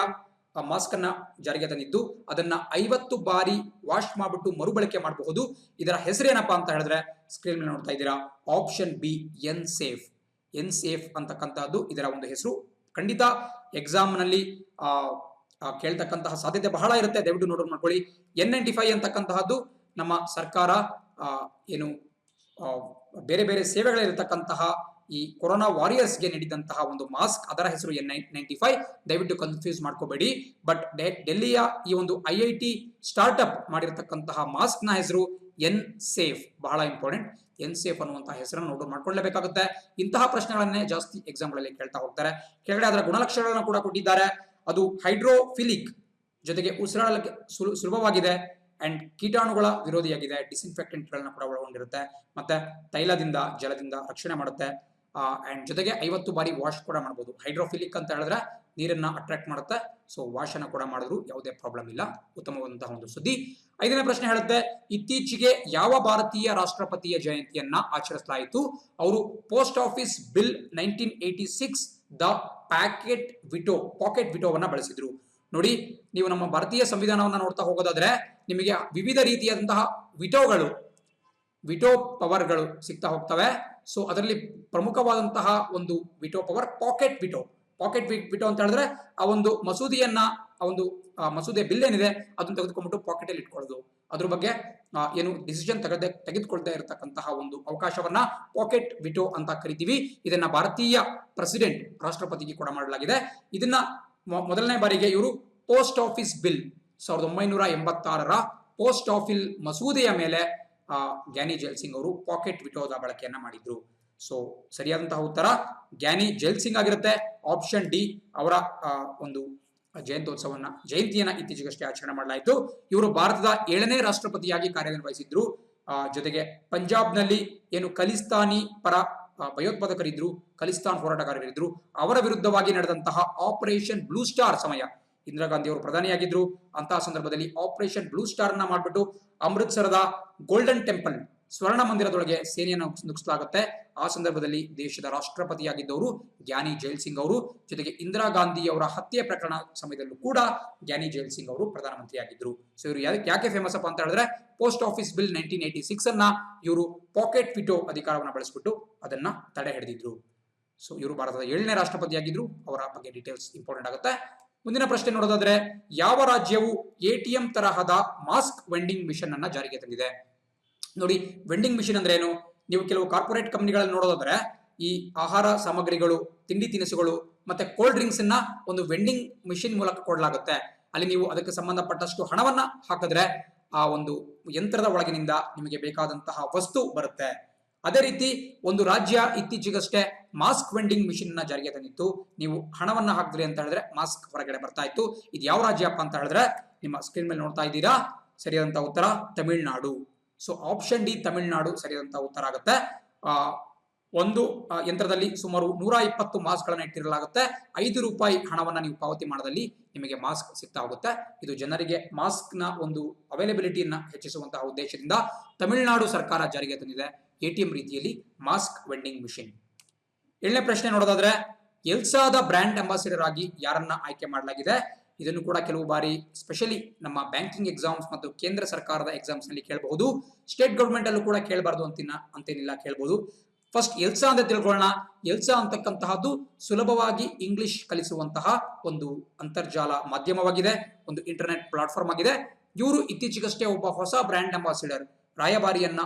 ಮಾಸ್ಕ್ ಅನ್ನ ಜಾರಿಗೆ ತಂದಿದ್ದು ಅದನ್ನ 50 ಬಾರಿ ವಾಶ್ ಮಾಡಿಬಿಟ್ಟು ಮರುಬಳಕೆ ಮಾಡಬಹುದು. ಇದರ ಹೆಸರೇನಪ್ಪಾ ಅಂತ ಹೇಳಿದ್ರೆ ಸ್ಕ್ರೀನ್ ಮೇಲೆ ನೋಡ್ತಾ ಇದ್ದೀರಾ, option B N safe. N safe ಅಂತಕ್ಕಂತಹದ್ದು ಇದರ ಒಂದು ಹೆಸರು. ಖಂಡಿತ ಎಕ್ಸಾಮ್ ನಲ್ಲಿ ಕೇಳ್ತಕ್ಕಂತಹ ಸಾಧ್ಯತೆ ಬಹಳ ಇರುತ್ತೆ, ದಯವಿಟ್ಟು ನೋಟ್ ಮಾಡ್ಕೊಳ್ಳಿ. N95 ಅಂತಕ್ಕಂತಹದ್ದು ನಮ್ಮ ಸರ್ಕಾರ ಏನು ಬೇರೆ ಬೇರೆ ಸೇವೆಗಳಿರತಕ್ಕಂತಹ ಈ ಕೊರೋನಾ ವಾರಿಯರ್ಸ್ಗೆ ನೀಡಿದಂತಹ ಒಂದು ಮಾಸ್ಕ್, ಅದರ ಹೆಸರು N95. ದಯವಿಟ್ಟು ಕನ್ಫ್ಯೂಸ್ ಮಾಡ್ಕೋಬೇಡಿ. ಬಟ್ ಡೆಲ್ಲಿಯ ಈ ಒಂದು IIT ಸ್ಟಾರ್ಟ್ ಅಪ್ ಮಾಡಿರತಕ್ಕಂತಹ ಮಾಸ್ಕ್ ನ ಹೆಸರು ಎನ್ ಸೇಫ್. ಬಹಳ ಇಂಪಾರ್ಟೆಂಟ್, ಎನ್ ಸೇಫ್ ಅನ್ನುವಂತಹ ಹೆಸರನ್ನು ನೋಟ್ ಮಾಡ್ಕೊಳ್ಳೇಬೇಕಾಗುತ್ತೆ. ಇಂತಹ ಪ್ರಶ್ನೆಗಳನ್ನೇ ಜಾಸ್ತಿ ಎಕ್ಸಾಮ್ ಗಳಲ್ಲಿ ಕೇಳ್ತಾ ಹೋಗ್ತಾರೆ. ಕೆಳಗಡೆ ಅದರ ಗುಣಲಕ್ಷಣಗಳನ್ನ ಕೂಡ ಕೊಟ್ಟಿದ್ದಾರೆ. ಅದು ಹೈಡ್ರೋಫಿಲಿಕ್, ಜೊತೆಗೆ ಉಸಿರಾಡಲಿಕ್ಕೆ ಸುಲಭವಾಗಿದೆ ಅಂಡ್ ಕೀಟಾಣುಗಳ ವಿರೋಧಿಯಾಗಿದೆ, ಡಿಸ್ಇನ್ಫೆಕ್ಟೆಂಟ್ ಗಳನ್ನ ಕೂಡ ಒಳಗೊಂಡಿರುತ್ತೆ, ಮತ್ತೆ ತೈಲದಿಂದ ಜಲದಿಂದ ರಕ್ಷಣೆ ಮಾಡುತ್ತೆ, ಅಂಡ್ ಜೊತೆಗೆ 50 ಬಾರಿ ವಾಶ್ ಕೂಡ ಮಾಡಬಹುದು. ಹೈಡ್ರೋಫಿಲಿಕ್ ಅಂತ ಹೇಳಿದ್ರೆ ನೀರನ್ನ ಅಟ್ರಾಕ್ಟ್ ಮಾಡುತ್ತೆ. ಸೊ ವಾಶ್ ಅನ್ನ ಕೂಡ ಮಾಡಿದ್ರು ಯಾವುದೇ ಪ್ರಾಬ್ಲಮ್ ಇಲ್ಲ. ಉತ್ತಮವಾದಂತಹ ಒಂದು ಸುದ್ದಿ. 5ನೇ ಪ್ರಶ್ನೆ ಹೇಳುತ್ತೆ, ಇತ್ತೀಚೆಗೆ ಯಾವ ಭಾರತೀಯ ರಾಷ್ಟ್ರಪತಿಯ ಜಯಂತಿಯನ್ನ ಆಚರಿಸಲಾಯಿತು? ಅವರು ಪೋಸ್ಟ್ ಆಫೀಸ್ ಬಿಲ್ 1986 ದ ಪಾಕೆಟ್ ವಿಟೋವನ್ನ ಬಳಸಿದ್ರು. ನೋಡಿ, ನೀವು ನಮ್ಮ ಭಾರತೀಯ ಸಂವಿಧಾನವನ್ನ ನೋಡ್ತಾ ಹೋಗೋದಾದ್ರೆ ನಿಮಗೆ ವಿವಿಧ ರೀತಿಯಾದಂತಹ ವಿಟೋ ಪವರ್ಗಳು ಸಿಗ್ತಾ ಹೋಗ್ತವೆ. ಸೊ ಅದರಲ್ಲಿ ಪ್ರಮುಖವಾದಂತಹ ಒಂದು ವಿಟೋ ಪವರ್ ಪಾಕೆಟ್ ವಿಟೋ ಅಂತ ಹೇಳಿದ್ರೆ ಆ ಒಂದು ಮಸೂದೆಯನ್ನ, ಆ ಒಂದು ಮಸೂದೆ ಬಿಲ್ ಏನಿದೆ ಅದನ್ನ ತೆಗೆದುಕೊಂಡ್ಬಿಟ್ಟು ಪಾಕೆಟ್ ಅಲ್ಲಿ ಇಟ್ಕೊಳ್ಳೋದು, ಅದ್ರ ಬಗ್ಗೆ ಏನು ಡಿಸಿಷನ್ ತೆಗೆದುಕೊಳ್ತಾ ಇರತಕ್ಕಂತಹ ಒಂದು ಅವಕಾಶವನ್ನ ಪಾಕೆಟ್ ವಿಟೋ ಅಂತ ಕರಿತೀವಿ. ಇದನ್ನ ಭಾರತೀಯ ಪ್ರೆಸಿಡೆಂಟ್ ರಾಷ್ಟ್ರಪತಿಗೆ ಕೂಡ ಮಾಡಲಾಗಿದೆ. ಇದನ್ನ ಮೊದಲನೇ ಬಾರಿಗೆ ಇವರು ಪೋಸ್ಟ್ ಆಫೀಸ್ ಬಿಲ್ 1986ರ ಪೋಸ್ಟ್ ಆಫೀಸ್ ಮಸೂದೆಯ ಮೇಲೆ ಗ್ಯಾನಿ ಜೈಲ್ ಸಿಂಗ್ ಅವರು ಪಾಕೆಟ್ ವಿಟೋದ ಬಳಕೆಯನ್ನ ಮಾಡಿದ್ರು. ಸೊ ಸರಿಯಾದಂತಹ ಉತ್ತರ ಗ್ಯಾನಿ ಜೈಲ್ ಸಿಂಗ್ ಆಗಿರುತ್ತೆ. ಆಪ್ಷನ್ ಡಿ ಅವರ ಒಂದು ಜಯಂತಿಯನ್ನ ಇತ್ತೀಚೆಗಷ್ಟೇ ಆಚರಣೆ ಮಾಡಲಾಯಿತು. ಇವರು ಭಾರತದ 7ನೇ ರಾಷ್ಟ್ರಪತಿಯಾಗಿ ಕಾರ್ಯನಿರ್ವಹಿಸಿದ್ರು. ಜೊತೆಗೆ ಪಂಜಾಬ್ನಲ್ಲಿ ಏನು ಖಲಿಸ್ತಾನಿ ಪರ ಭಯೋತ್ಪಾದಕರಿದ್ರು, ಖಲಿಸ್ತಾನ್ ಹೋರಾಟಗಾರರಿದ್ರು, ಅವರ ವಿರುದ್ಧವಾಗಿ ನಡೆದಂತಹ ಆಪರೇಷನ್ ಬ್ಲೂ ಸ್ಟಾರ್ ಸಮಯ, ಇಂದಿರಾ ಗಾಂಧಿ ಅವರು ಪ್ರಧಾನಿಯಾಗಿದ್ರು. ಅಂತಹ ಸಂದರ್ಭದಲ್ಲಿ ಆಪರೇಷನ್ ಬ್ಲೂ ಸ್ಟಾರ್ ಅನ್ನ ಮಾಡಿಬಿಟ್ಟು ಅಮೃತ್ಸರದ ಗೋಲ್ಡನ್ ಟೆಂಪಲ್ ಸ್ವರ್ಣ ಮಂದಿರದೊಳಗೆ ಸೇನೆಯನ್ನು ನುಗ್ಗಿಸಲಾಗುತ್ತೆ. ಆ ಸಂದರ್ಭದಲ್ಲಿ ದೇಶದ ರಾಷ್ಟ್ರಪತಿಯಾಗಿದ್ದವರು ಗ್ಯಾನಿ ಜೈಲ್ ಸಿಂಗ್ ಅವರು. ಜೊತೆಗೆ ಇಂದಿರಾ ಗಾಂಧಿ ಅವರ ಹತ್ಯೆ ಪ್ರಕರಣ ಸಮಯದಲ್ಲೂ ಕೂಡ ಗ್ಯಾನಿ ಜೈಲ್ ಸಿಂಗ್ ಅವರು ಪ್ರಧಾನಮಂತ್ರಿಯಾಗಿದ್ರು. ಸೊ ಇವರು ಯಾಕೆ ಫೇಮಸ್ ಅಪ್ಪ ಅಂತ ಹೇಳಿದ್ರೆ ಪೋಸ್ಟ್ ಆಫೀಸ್ ಬಿಲ್ 1986 ಅನ್ನ ಇವರು ಪಾಕೆಟ್ ವಿಟೋ ಅಧಿಕಾರವನ್ನು ಬಳಸಿಬಿಟ್ಟು ಅದನ್ನ ತಡೆ ಹಿಡಿದಿದ್ರು. ಸೊ ಇವರು ಭಾರತದ 7ನೇ ರಾಷ್ಟ್ರಪತಿಯಾಗಿದ್ರು. ಅವರ ಬಗ್ಗೆ ಡೀಟೇಲ್ಸ್ ಇಂಪಾರ್ಟೆಂಟ್ ಆಗುತ್ತೆ. ಮುಂದಿನ ಪ್ರಶ್ನೆ ನೋಡೋದಾದ್ರೆ, ಯಾವ ರಾಜ್ಯವು ATM ತರಹದ ಮಾಸ್ಕ್ ವೆಂಡಿಂಗ್ ಮಿಷನ್ ಅನ್ನ ಜಾರಿಗೆ ತಂದಿದೆ? ನೋಡಿ, ವೆಂಡಿಂಗ್ ಮಿಷನ್ ಅಂದ್ರೆ ಏನು? ನೀವು ಕೆಲವು ಕಾರ್ಪೊರೇಟ್ ಕಂಪನಿಗಳಲ್ಲಿ ನೋಡೋದಾದ್ರೆ ಈ ಆಹಾರ ಸಾಮಗ್ರಿಗಳು, ತಿಂಡಿ ತಿನಿಸುಗಳು ಮತ್ತೆ ಕೋಲ್ಡ್ ಡ್ರಿಂಕ್ಸ್ ಅನ್ನ ಒಂದು ವೆಂಡಿಂಗ್ ಮಿಷಿನ್ ಮೂಲಕ ಕೊಡಲಾಗುತ್ತೆ. ಅಲ್ಲಿ ನೀವು ಅದಕ್ಕೆ ಸಂಬಂಧಪಟ್ಟಷ್ಟು ಹಣವನ್ನ ಹಾಕಿದ್ರೆ ಆ ಒಂದು ಯಂತ್ರದ ಒಳಗಿನಿಂದ ನಿಮಗೆ ಬೇಕಾದಂತಹ ವಸ್ತು ಬರುತ್ತೆ. ಅದೇ ರೀತಿ ಒಂದು ರಾಜ್ಯ ಇತ್ತೀಚೆಗಷ್ಟೇ ಮಾಸ್ಕ್ ವೆಂಡಿಂಗ್ ಮಿಷಿನ್ ನ ಜಾರಿಗೆ ತಂದಿತ್ತು. ನೀವು ಹಣವನ್ನ ಹಾಕಿದ್ರಿ ಅಂತ ಹೇಳಿದ್ರೆ ಮಾಸ್ಕ್ ಹೊರಗಡೆ ಬರ್ತಾ ಇತ್ತು. ಇದು ಯಾವ ರಾಜ್ಯಪ್ಪ ಅಂತ ಹೇಳಿದ್ರೆ ನಿಮ್ಮ ಸ್ಕ್ರೀನ್ ಮೇಲೆ ನೋಡ್ತಾ ಇದ್ದೀರಾ, ಸರಿಯಾದಂತಹ ಉತ್ತರ Tamil Nadu. So option D Tamil Nadu ಸರಿಯಾದಂತಹ ಉತ್ತರ ಆಗುತ್ತೆ. ಒಂದು ಯಂತ್ರದಲ್ಲಿ ಸುಮಾರು 120 ಮಾಸ್ಕ್ ಗಳನ್ನ ಇಟ್ಟಿರಲಾಗುತ್ತೆ. ₹5 ಹಣವನ್ನ ನೀವು ಪಾವತಿ ಮಾಡದಲ್ಲಿ ನಿಮಗೆ ಮಾಸ್ಕ್ ಸಿಗ್ತಾ ಹೋಗುತ್ತೆ. ಇದು ಜನರಿಗೆ ಮಾಸ್ಕ್ ನ ಒಂದು ಅವೈಲಬಿಲಿಟಿಯನ್ನ ಹೆಚ್ಚಿಸುವಂತಹ ಉದ್ದೇಶದಿಂದ ತಮಿಳುನಾಡು ಸರ್ಕಾರ ಜಾರಿಗೆ ತಂದಿದೆ ATM ರೀತಿಯಲ್ಲಿ ಮಾಸ್ಕ್ ವೆಂಡಿಂಗ್ ಮಿಷಿನ್. 7ನೇ ಪ್ರಶ್ನೆ ನೋಡೋದಾದ್ರೆ, ಎಲ್ಸಾದ ಬ್ರ್ಯಾಂಡ್ ಅಂಬಾಸಿಡರ್ ಆಗಿ ಯಾರನ್ನ ಆಯ್ಕೆ ಮಾಡಲಾಗಿದೆ? ಇದನ್ನು ಕೂಡ ಕೆಲವು ಬಾರಿ ಸ್ಪೆಷಲಿ ನಮ್ಮ ಬ್ಯಾಂಕಿಂಗ್ ಎಕ್ಸಾಮ್ಸ್ ಮತ್ತು ಕೇಂದ್ರ ಸರ್ಕಾರದ ಎಕ್ಸಾಮ್ಸ್ ನಲ್ಲಿ ಕೇಳಬಹುದು. ಸ್ಟೇಟ್ ಗವರ್ಮೆಂಟ್ ಅಲ್ಲೂ ಕೂಡ ಕೇಳಬಾರ್ದು ಅಂತೇನಿಲ್ಲ, ಕೇಳಬಹುದು. ಫಸ್ಟ್ ಎಲ್ಸಾ ಅಂತ ತಿಳ್ಕೊಳ್ಳೋಣ. ಎಲ್ಸಾ ಅಂತಕ್ಕಂತಹದ್ದು ಸುಲಭವಾಗಿ ಇಂಗ್ಲಿಷ್ ಕಲಿಸುವಂತಹ ಒಂದು ಅಂತರ್ಜಾಲ ಮಾಧ್ಯಮವಾಗಿದೆ, ಒಂದು ಇಂಟರ್ನೆಟ್ ಪ್ಲಾಟ್ಫಾರ್ಮ್ ಆಗಿದೆ. ಇವರು ಇತ್ತೀಚೆಗಷ್ಟೇ ಒಬ್ಬ ಹೊಸ ಬ್ರ್ಯಾಂಡ್ ಅಂಬಾಸಿಡರ್ ರಾಯಭಾರಿಯನ್ನ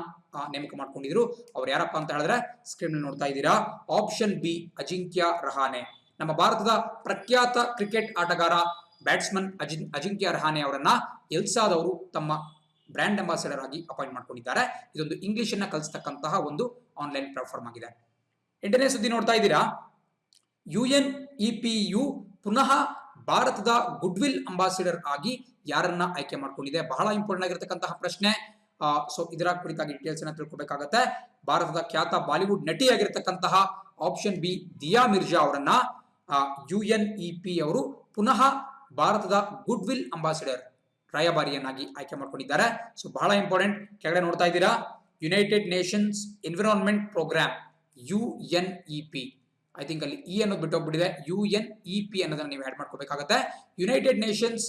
ನೇಮಕ ಮಾಡ್ಕೊಂಡಿದ್ರು. ಅವ್ರು ಯಾರಪ್ಪ ಅಂತ ಹೇಳಿದ್ರೆ ಸ್ಕ್ರೀನ್ ನೋಡ್ತಾ ಇದ್ದೀರಾ, ಆಪ್ಷನ್ ಬಿ ಅಜಿಂಕ್ಯ ರಹಾನೆ. ನಮ್ಮ ಭಾರತದ ಪ್ರಖ್ಯಾತ ಕ್ರಿಕೆಟ್ ಆಟಗಾರ ಬ್ಯಾಟ್ಸ್ಮನ್ ಅಜಿಂಕ್ಯ ರಹಾನೆ ಅವರನ್ನ ಎಲ್ಸಾದವರು ತಮ್ಮ ಬ್ರ್ಯಾಂಡ್ ಅಂಬಾಸಿಡರ್ ಆಗಿ ಅಪಾಯಿಂಟ್ ಮಾಡ್ಕೊಂಡಿದ್ದಾರೆ. ಇದೊಂದು ಇಂಗ್ಲಿಷ್ ಅನ್ನ ಕಲಿಸ್ತಕ್ಕಂತಹ ಒಂದು ಆನ್ಲೈನ್ ಪ್ಲಾಟ್ಫಾರ್ಮ್ ಆಗಿದೆ. 8ನೇ ಸುದ್ದಿ ನೋಡ್ತಾ ಇದ್ದೀರಾ, UNEPU ಪುನಃ ಭಾರತದ ಗುಡ್ವಿಲ್ ಅಂಬಾಸಿಡರ್ ಆಗಿ ಯಾರನ್ನ ಆಯ್ಕೆ ಮಾಡ್ಕೊಂಡಿದೆ? ಬಹಳ ಇಂಪಾರ್ಟೆಂಟ್ ಆಗಿರತಕ್ಕಂತಹ ಪ್ರಶ್ನೆ. ಸೊ ಇದರ ಕುರಿತಾಗಿ ಡೀಟೇಲ್ಸ್ ಅನ್ನ ತಿಳ್ಕೊಬೇಕಾಗತ್ತೆ. ಭಾರತದ ಖ್ಯಾತ ಬಾಲಿವುಡ್ ನಟಿಯಾಗಿರ್ತಕ್ಕಂತಹ ಆಪ್ಷನ್ ಬಿ ದಿಯಾ ಮಿರ್ಜಾ ಅವರನ್ನ UNEP ಅವರು ಪುನಃ ಭಾರತದ ಗುಡ್ವಿಲ್ ಅಂಬಾಸಿಡರ್ ರಾಯಭಾರಿಯನ್ನಾಗಿ ಆಯ್ಕೆ ಮಾಡ್ಕೊಂಡಿದ್ದಾರೆ. ಸೊ ಬಹಳ ಇಂಪಾರ್ಟೆಂಟ್. ಕೆಳಗಡೆ ನೋಡ್ತಾ ಇದ್ದೀರಾ, united nations environment programme UNEP. I think ಅಲ್ಲಿ ಇ ಅನ್ನೋದು ಬಿಟ್ಟೋಗ್ಬಿಟ್ಟಿದೆ. UNEP ಅನ್ನೋದನ್ನ ನೀವು ಆಡ್ ಮಾಡ್ಕೋಬೇಕಾಗತ್ತೆ. ಯುನೈಟೆಡ್ ನೇಷನ್ಸ್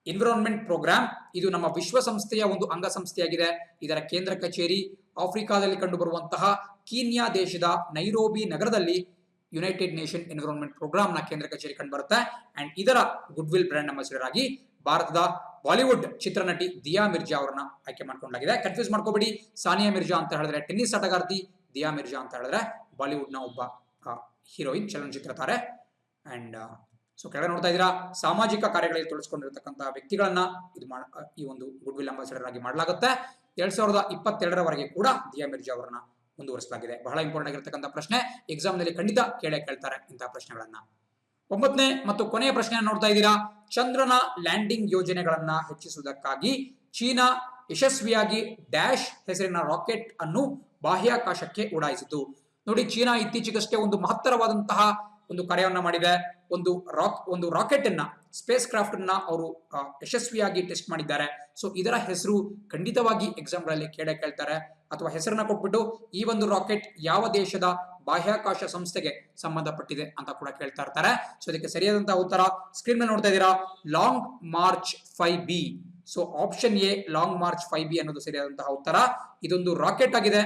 ಎನ್ವಿರಾನ್ಮೆಂಟ್ ಪ್ರೋಗ್ರಾಮ್ ಇದು ನಮ್ಮ ವಿಶ್ವಸಂಸ್ಥೆಯ ಒಂದು ಅಂಗಸಂಸ್ಥೆಯಾಗಿದೆ. ಇದರ ಕೇಂದ್ರ ಕಚೇರಿ ಆಫ್ರಿಕಾದಲ್ಲಿ ಕಂಡುಬರುವಂತಹ ಕೀನ್ಯಾ ದೇಶದ ನೈರೋಬಿ ನಗರದಲ್ಲಿ ಯುನೈಟೆಡ್ ನೇಷನ್ ಎನ್ವಿರಾನ್ಮೆಂಟ್ ಪ್ರೋಗ್ರಾಮ್ ನ ಕೇಂದ್ರ ಕಚೇರಿ ಕಂಡುಬರುತ್ತೆ. ಅಂಡ್ ಇದರ ಗುಡ್ವಿಲ್ ಬ್ರ್ಯಾಂಡ್ ಅಂಬಾಸಿಡರ್ ಆಗಿ ಭಾರತದ ಬಾಲಿವುಡ್ ಚಿತ್ರನಟಿ ದಿಯಾ ಮಿರ್ಜಾ ಅವರನ್ನ ಆಯ್ಕೆ ಮಾಡ್ಕೊಂಡಾಗಿದೆ. ಕನ್ಫ್ಯೂಸ್ ಮಾಡ್ಕೋಬೇಡಿ, ಸಾನಿಯಾ ಮಿರ್ಜಾ ಅಂತ ಹೇಳಿದ್ರೆ ಟೆನ್ನಿಸ್ ಆಟಗಾರ್ತಿ, ದಿಯಾ ಮಿರ್ಜಾ ಅಂತ ಹೇಳಿದ್ರೆ ಬಾಲಿವುಡ್ ನ ಒಬ್ಬ ಹೀರೋಯಿನ್, ಚಲನಚಿತ್ರ ತಾರೆ. ಅಂಡ್ ಸೊ ಕೆಳಗಡೆ ನೋಡ್ತಾ ಇದ್ದೀರಾ, ಸಾಮಾಜಿಕ ಕಾರ್ಯಗಳಲ್ಲಿ ತೊಡಗಿಸಿಕೊಂಡಿರತಕ್ಕಂತಹ ವ್ಯಕ್ತಿಗಳನ್ನ ಈ ಒಂದು ಗುಡ್ವಿಲ್ ಅಂಬಾಸಿಡರ್ ಆಗಿ ಮಾಡಲಾಗುತ್ತೆ. 2022ರವರೆಗೆ ಕೂಡ ದಿಯಾ ಮಿರ್ಜಾ ಅವರನ್ನ ಮುಂದುವರಿಸಲಾಗಿದೆ. ಬಹಳ ಇಂಪಾರ್ಟೆಂಟ್ ಆಗಿರತಕ್ಕಂಥ ಪ್ರಶ್ನೆ, ಎಕ್ಸಾಮ್ ನಲ್ಲಿ ಖಂಡಿತ ಕೇಳ್ತಾರೆ ಇಂತಹ ಪ್ರಶ್ನೆಗಳನ್ನ. 9ನೇ ಮತ್ತು ಕೊನೆಯ ಪ್ರಶ್ನೆ ನೋಡ್ತಾ ಇದ್ದೀರಾ, ಚಂದ್ರನ ಲ್ಯಾಂಡಿಂಗ್ ಯೋಜನೆಗಳನ್ನ ಹೆಚ್ಚಿಸುವುದಕ್ಕಾಗಿ ಚೀನಾ ಯಶಸ್ವಿಯಾಗಿ ಡ್ಯಾಶ್ ಹೆಸರಿನ ರಾಕೆಟ್ ಅನ್ನು ಬಾಹ್ಯಾಕಾಶಕ್ಕೆ ಉಡಾಯಿಸಿತು. ನೋಡಿ, ಚೀನಾ ಇತ್ತೀಚೆಗಷ್ಟೇ ಒಂದು ಮಹತ್ತರವಾದಂತಹ ಒಂದು ಕಾರ್ಯವನ್ನ ಮಾಡಿದೆ. ಒಂದು ರಾಕೆಟ್ ಅನ್ನ, ಸ್ಪೇಸ್ ಕ್ರಾಫ್ಟ್ ಅನ್ನ ಅವರು ಯಶಸ್ವಿಯಾಗಿ ಟೆಸ್ಟ್ ಮಾಡಿದ್ದಾರೆ. ಸೊ ಇದರ ಹೆಸರು ಖಂಡಿತವಾಗಿ ಎಕ್ಸಾಮ್ ಗಳಲ್ಲಿ ಕೇಳ್ತಾರೆ, ಅಥವಾ ಹೆಸರನ್ನ ಕೊಟ್ಬಿಟ್ಟು ಈ ಒಂದು ರಾಕೆಟ್ ಯಾವ ದೇಶದ ಬಾಹ್ಯಾಕಾಶ ಸಂಸ್ಥೆಗೆ ಸಂಬಂಧಪಟ್ಟಿದೆ ಅಂತ ಕೂಡ ಕೇಳ್ತಾ ಇರ್ತಾರೆ. ಸೊ ಇದಕ್ಕೆ ಸರಿಯಾದಂತಹ ಉತ್ತರ ಸ್ಕ್ರೀನ್ ಮೇಲೆ ನೋಡ್ತಾ ಇದ್ದೀರಾ, long March 5B. So option A long March 5B ಅನ್ನೋದು ಸರಿಯಾದಂತಹ ಉತ್ತರ. ಇದೊಂದು ರಾಕೆಟ್ ಆಗಿದೆ,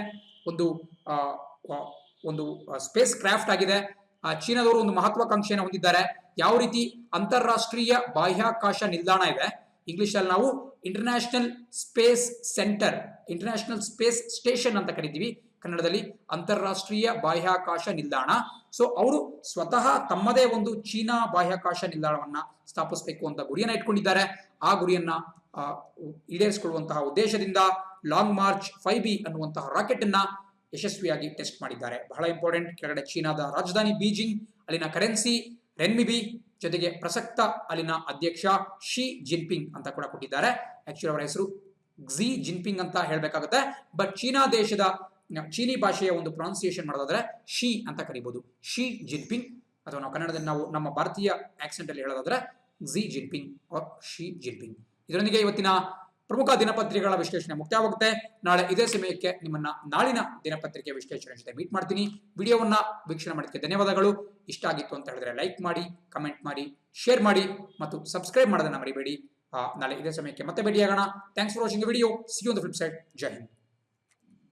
ಒಂದು ಸ್ಪೇಸ್ ಕ್ರಾಫ್ಟ್ ಆಗಿದೆ. ಚೀನಾದವರು ಒಂದು ಮಹತ್ವಾಕಾಂಕ್ಷೆಯನ್ನು ಹೊಂದಿದ್ದಾರೆ. ಯಾವ ರೀತಿ ಅಂತಾರಾಷ್ಟ್ರೀಯ ಬಾಹ್ಯಾಕಾಶ ನಿಲ್ದಾಣ ಇದೆ, ಇಂಗ್ಲಿಷ್ ಅಲ್ಲಿ ನಾವು international space centre, international space station ಅಂತ ಕರಿತೀವಿ, ಕನ್ನಡದಲ್ಲಿ ಅಂತಾರಾಷ್ಟ್ರೀಯ ಬಾಹ್ಯಾಕಾಶ ನಿಲ್ದಾಣ. ಸೊ ಅವರು ಸ್ವತಃ ತಮ್ಮದೇ ಒಂದು ಚೀನಾ ಬಾಹ್ಯಾಕಾಶ ನಿಲ್ದಾಣವನ್ನ ಸ್ಥಾಪಿಸಬೇಕು ಅಂತ ಗುರಿಯನ್ನ ಇಟ್ಕೊಂಡಿದ್ದಾರೆ. ಆ ಗುರಿಯನ್ನ ಈಡೇರಿಸಿಕೊಳ್ಳುವಂತಹ ಉದ್ದೇಶದಿಂದ ಲಾಂಗ್ ಮಾರ್ಚ್ 5B ಅನ್ನುವಂತಹ ರಾಕೆಟ್ ಅನ್ನ ಯಶಸ್ವಿಯಾಗಿ ಟೆಸ್ಟ್ ಮಾಡಿದ್ದಾರೆ. ಬಹಳ ಇಂಪಾರ್ಟೆಂಟ್. ಕೆಳಗಡೆ ಚೀನಾದ ರಾಜಧಾನಿ ಬೀಜಿಂಗ್, ಅಲ್ಲಿನ ಕರೆನ್ಸಿ ರೆನ್ಮಿಬಿ, ಜೊತೆಗೆ ಪ್ರಸಕ್ತ ಅಲ್ಲಿನ ಅಧ್ಯಕ್ಷ ಶಿ ಜಿನ್ಪಿಂಗ್ ಅಂತ ಕೂಡ ಕೊಟ್ಟಿದ್ದಾರೆ. ಆಕ್ಚುಲಿ ಅವರ ಹೆಸರು ಕ್ಸಿ ಜಿನ್ಪಿಂಗ್ ಅಂತ ಹೇಳ್ಬೇಕಾಗುತ್ತೆ, ಬಟ್ ಚೀನಿ ಭಾಷೆಯ ಒಂದು ಪ್ರೊನೌನ್ಸಿಯೇಷನ್ ಮಾಡೋದಾದ್ರೆ ಶಿ ಅಂತ ಕರಿಬಹುದು, ಶಿ ಜಿನ್ಪಿಂಗ್. ಅಥವಾ ನಾವು ಕನ್ನಡದಲ್ಲಿ ನಾವು ನಮ್ಮ ಭಾರತೀಯ ಆಕ್ಸೆಂಟ್ ಅಲ್ಲಿ ಹೇಳೋದಾದ್ರೆ Xi Jinping or she Jinping. ಇದರೊಂದಿಗೆ ಇವತ್ತಿನ ಪ್ರಮುಖ ದಿನಪತ್ರಿಕೆಗಳ ವಿಶ್ಲೇಷಣೆ ಮುಕ್ತಾಯವಾಗುತ್ತೆ. ನಾಳೆ ಇದೇ ಸಮಯಕ್ಕೆ ನಿಮ್ಮನ್ನ ನಾಳಿನ ದಿನಪತ್ರಿಕೆ ವಿಶ್ಲೇಷಣೆ ಜೊತೆ ಮೀಟ್ ಮಾಡ್ತೀನಿ. ವಿಡಿಯೋವನ್ನ ವೀಕ್ಷಣೆ ಮಾಡೋದಕ್ಕೆ ಧನ್ಯವಾದಗಳು. ಇಷ್ಟ ಆಗಿತ್ತು ಅಂತ ಹೇಳಿದ್ರೆ ಲೈಕ್ ಮಾಡಿ, ಕಮೆಂಟ್ ಮಾಡಿ, ಶೇರ್ ಮಾಡಿ ಮತ್ತು ಸಬ್ಸ್ಕ್ರೈಬ್ ಮಾಡೋದನ್ನ ಮರಿಬೇಡಿ. ನಾಳೆ ಇದೇ ಸಮಯಕ್ಕೆ ಮತ್ತೆ ಭೇಟಿಯಾಗೋಣ. Thanks for watching the video. See you on the flip side. ಜೈ ಹಿಂದ್.